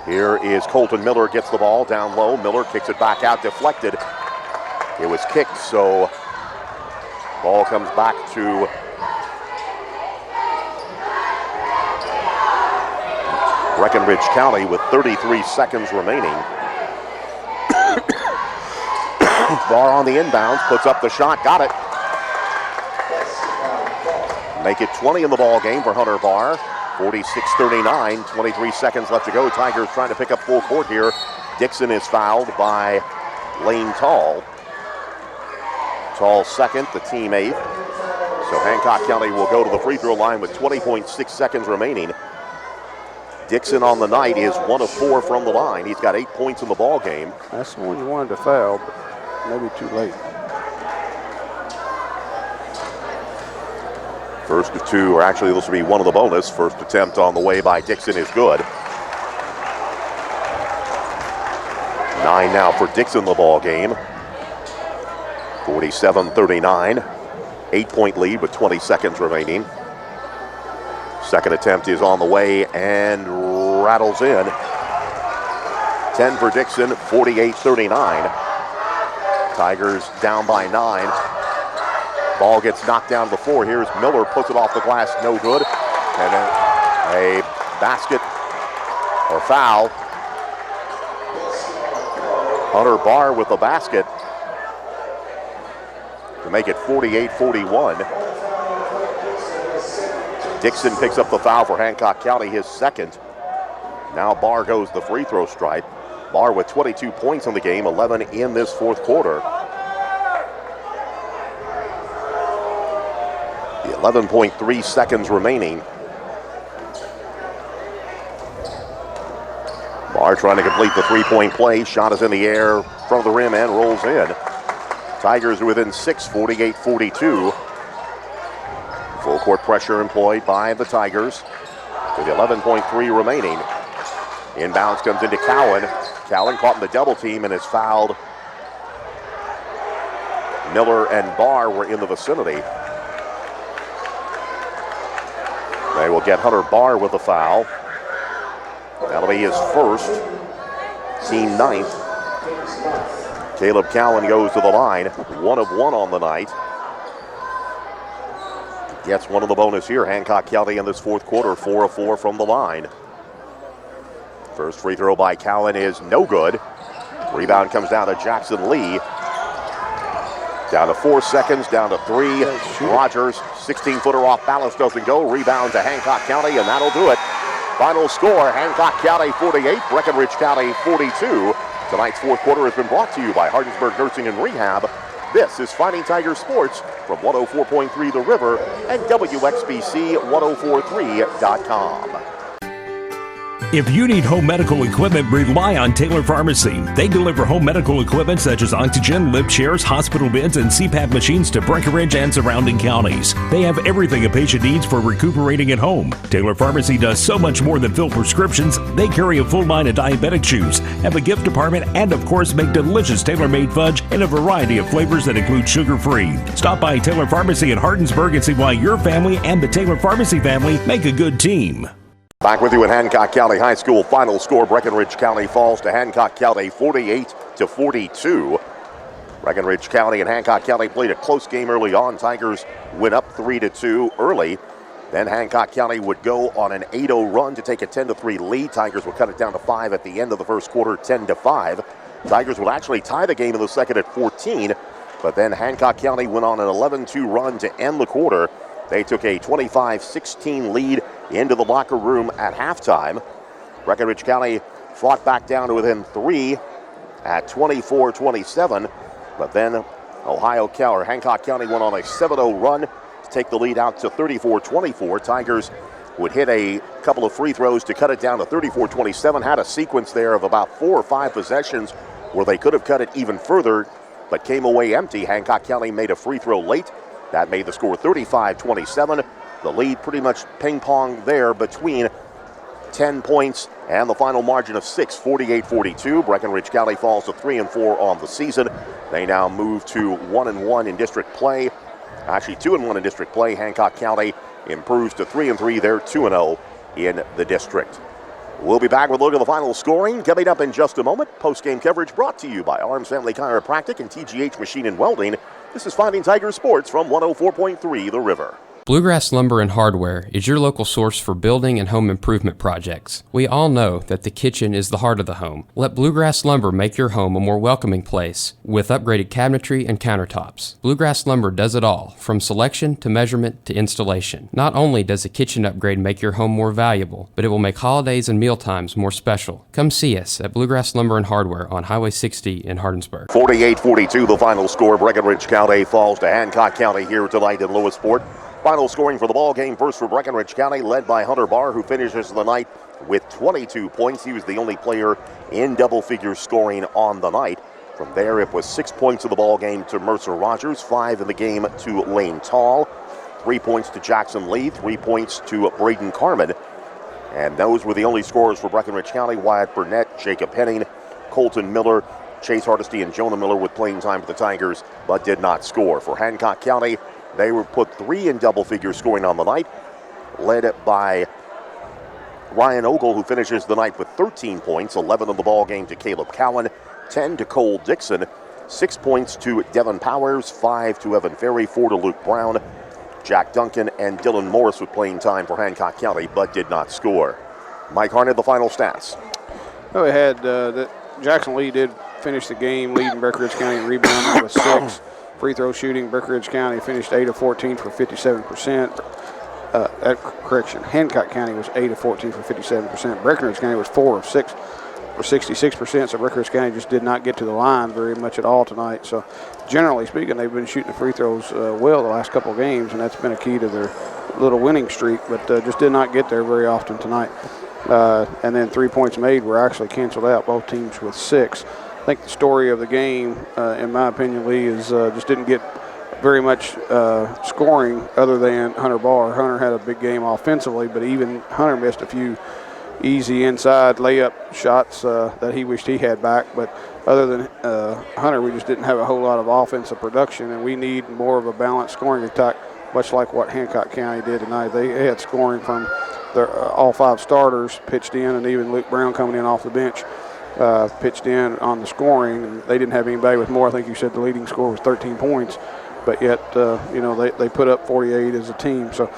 Here is Colton Miller, gets the ball down low. Miller kicks it back out, deflected. It was kicked, so ball comes back to Breckenridge County with 33 seconds remaining. Barr on the inbounds, puts up the shot, got it. Make it 20 in the ball game for Hunter Barr. 46-39, 23 seconds left to go. Tigers trying to pick up full court here. Dixon is fouled by Lane Tall. Tall second, the team eighth. So Hancock County will go to the free throw line with 20.6 seconds remaining. Dixon on the night is 1 of 4 from the line. He's got 8 points in the ball game. That's the one you wanted to foul, but maybe too late. First of two, or actually this will be one of the bonus. First attempt on the way by Dixon is good. 9 now for Dixon in the ball game. 47-39. 8-point lead with 20 seconds remaining. Second attempt is on the way and rattles in. 10 for Dixon, 48-39. Tigers down by 9. Ball gets knocked down to the floor. Here's Miller, puts it off the glass, no good. And a basket or foul. Hunter Barr with the basket to make it 48-41. Dixon picks up the foul for Hancock County, his second. Now Barr goes the free throw stripe. Barr with 22 points in the game, 11 in this fourth quarter. 11.3 seconds remaining. Barr trying to complete the three-point play. Shot is in the air, front of the rim, and rolls in. Tigers are within 6, 48-42. Full court pressure employed by the Tigers with 11.3 remaining. Inbounds comes into Cowan. Cowan caught in the double team and is fouled. Miller and Barr were in the vicinity. They will get Hunter Barr with a foul. That'll be his first, team ninth. Caleb Cowan goes to the line, 1 of 1 on the night. Gets one of the bonus here. Hancock County in this fourth quarter, 4 of 4 from the line. First free throw by Cowan is no good. Rebound comes down to Jackson Lee. Down to 4 seconds, down to 3. Rogers, 16-footer off balance, doesn't go. Rebound to Hancock County, and that'll do it. Final score, Hancock County 48, Breckenridge County 42. Tonight's fourth quarter has been brought to you by Hardensburg Nursing and Rehab. This is Fighting Tiger Sports from 104.3 The River and WXBC1043.com. If you need home medical equipment, rely on Taylor Pharmacy. They deliver home medical equipment such as oxygen, lift chairs, hospital beds, and CPAP machines to Breckenridge and surrounding counties. They have everything a patient needs for recuperating at home. Taylor Pharmacy does so much more than fill prescriptions. They carry a full line of diabetic chews, have a gift department, and of course make delicious tailor-made fudge in a variety of flavors that include sugar-free. Stop by Taylor Pharmacy in Hardinsburg and see why your family and the Taylor Pharmacy family make a good team. Back with you at Hancock County High School. Final score, Breckenridge County falls to Hancock County 48-42. Breckenridge County and Hancock County played a close game early on. Tigers went up 3-2 early. Then Hancock County would go on an 8-0 run to take a 10-3 lead. Tigers would cut it down to 5 at the end of the first quarter, 10-5. Tigers would actually tie the game in the second at 14, but then Hancock County went on an 11-2 run to end the quarter. They took a 25-16 lead into the locker room at halftime. Breckenridge County fought back down to within 3 at 24-27, but then Hancock County went on a 7-0 run to take the lead out to 34-24. Tigers would hit a couple of free throws to cut it down to 34-27. Had a sequence there of about 4 or 5 possessions where they could have cut it even further, but came away empty. Hancock County made a free throw late. That made the score 35-27. The lead pretty much ping-pong there between 10 points and the final margin of 6, 48-42. Breckenridge County falls to 3-4 on the season. They now move to 1-1 in district play. Actually, 2-1 in district play. Hancock County improves to 3-3. They're 2-0 in the district. We'll be back with a look at the final scoring coming up in just a moment. Post-game coverage brought to you by Arms Family Chiropractic and TGH Machine and Welding. This is Fighting Tiger Sports from 104.3 The River. Bluegrass Lumber and Hardware is your local source for building and home improvement projects. We all know that the kitchen is the heart of the home. Let Bluegrass Lumber make your home a more welcoming place with upgraded cabinetry and countertops. Bluegrass Lumber does it all, from selection to measurement to installation. Not only does a kitchen upgrade make your home more valuable, but it will make holidays and mealtimes more special. Come see us at Bluegrass Lumber and Hardware on Highway 60 in Hardinsburg. 48-42 the final score. Breckenridge County falls to Hancock County here tonight in Lewisport. Final scoring for the ball game first for Breckenridge County, led by Hunter Barr, who finishes the night with 22 points. He was the only player in double figures scoring on the night. From there, it was 6 points of the ball game to Mercer Rogers, 5 in the game to Lane Tall, 3 points to Jackson Lee, 3 points to Braden Carmen. And those were the only scorers for Breckenridge County. Wyatt Burnett, Jacob Henning, Colton Miller, Chase Hardesty, and Jonah Miller with playing time for the Tigers, but did not score. For Hancock County, they were put 3 in double figures scoring on the night, led by Ryan Ogle, who finishes the night with 13 points, 11 in the ball game to Caleb Cowan, 10 to Cole Dixon, 6 points to Devin Powers, 5 to Evan Ferry, 4 to Luke Brown, Jack Duncan, and Dylan Morris with playing time for Hancock County, but did not score. Mike Harned, the final stats. Well, we had Jackson Lee did finish the game leading Breckenridge County in rebounding with 6. Free throw shooting, Breckenridge County finished 8 of 14 for 57%. Correction, Hancock County was 8 of 14 for 57%. Breckenridge County was 4 of 6 for 66%. So Breckenridge County just did not get to the line very much at all tonight. So generally speaking, they've been shooting the free throws well the last couple of games, and that's been a key to their little winning streak, but just did not get there very often tonight. And then 3 points made were actually canceled out, both teams with 6. I think the story of the game, in my opinion, Lee, is just didn't get very much scoring other than Hunter Barr. Hunter had a big game offensively, but even Hunter missed a few easy inside layup shots that he wished he had back. But other than Hunter, we just didn't have a whole lot of offensive production, and we need more of a balanced scoring attack, much like what Hancock County did tonight. They had scoring from all 5 starters pitched in, and even Luke Brown coming in off the bench. Pitched in on the scoring, and they didn't have anybody with more. I think you said the leading score was 13 points, but yet, they put up 48 as a team. So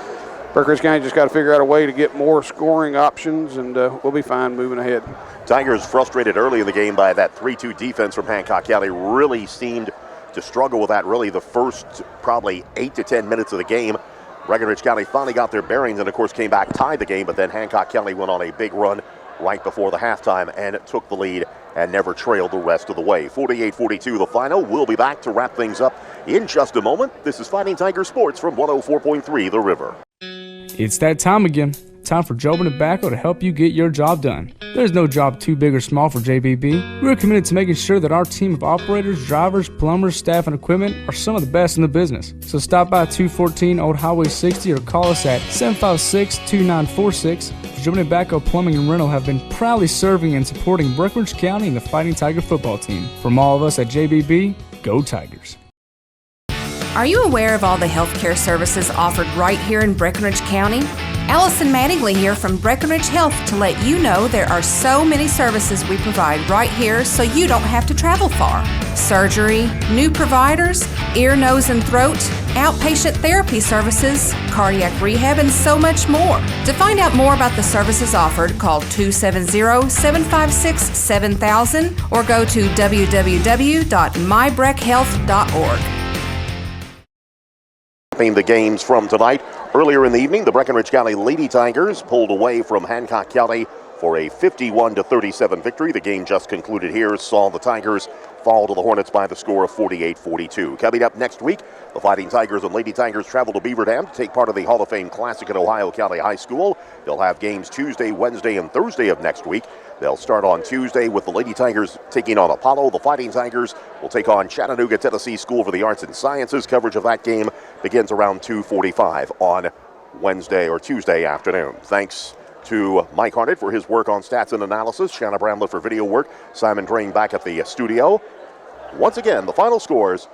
Breckenridge County just got to figure out a way to get more scoring options, and we'll be fine moving ahead. Tigers frustrated early in the game by that 3-2 defense from Hancock County. Really seemed to struggle with that really the first probably 8 to 10 minutes of the game. Breckenridge County finally got their bearings and, of course, came back, tied the game, but then Hancock County went on a big run right before the halftime and took the lead and never trailed the rest of the way. 48-42 the final. We'll be back to wrap things up in just a moment. This is Fighting Tiger Sports from 104.3 The River. It's that time again. time for Jobin Tobacco to help you get your job done. There's no job too big or small for JBB. We're committed to making sure that our team of operators, drivers, plumbers, staff, and equipment are some of the best in the business. So stop by 214 Old Highway 60 or call us at 756-2946. Jobin Tobacco Plumbing and Rental have been proudly serving and supporting Breckenridge County and the Fighting Tiger football team. From all of us at JBB, go Tigers. Are you aware of all the healthcare services offered right here in Breckenridge County? Allison Mattingly here from Breckenridge Health to let you know there are so many services we provide right here so you don't have to travel far. Surgery, new providers, ear, nose, and throat, outpatient therapy services, cardiac rehab, and so much more. To find out more about the services offered, call 270-756-7000 or go to www.mybreckhealth.org. The games from tonight. Earlier in the evening, the Breckenridge County Lady Tigers pulled away from Hancock County for a 51-37 victory. The game just concluded here saw the Tigers fall to the Hornets by the score of 48-42. Coming up next week, the Fighting Tigers and Lady Tigers travel to Beaver Dam to take part of the Hall of Fame Classic at Ohio County High School. They'll have games Tuesday, Wednesday, and Thursday of next week. They'll start on Tuesday with the Lady Tigers taking on Apollo. The Fighting Tigers will take on Chattanooga, Tennessee School for the Arts and Sciences. Coverage of that game begins around 2:45 on Wednesday or Tuesday afternoon. Thanks to Mike Harned for his work on stats and analysis, Shanna Bramlett for video work, Simon Drain back at the studio. Once again, the final scores: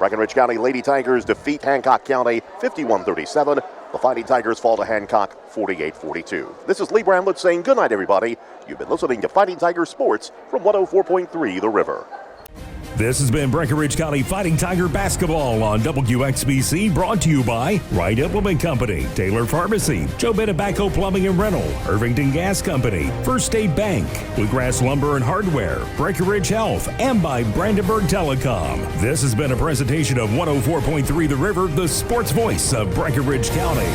Breckenridge County Lady Tigers defeat Hancock County 51-37. The Fighting Tigers fall to Hancock 48-42. This is Lee Bramlett saying good night, everybody. You've been listening to Fighting Tiger Sports from 104.3 The River. This has been Breckenridge County Fighting Tiger basketball on WXBC, brought to you by Wright Implement Company, Taylor Pharmacy, Jobin Tobacco Plumbing and Rental, Irvington Gas Company, First State Bank, Bluegrass Lumber and Hardware, Breckenridge Health, and by Brandenburg Telecom. This has been a presentation of 104.3 The River, the sports voice of Breckenridge County.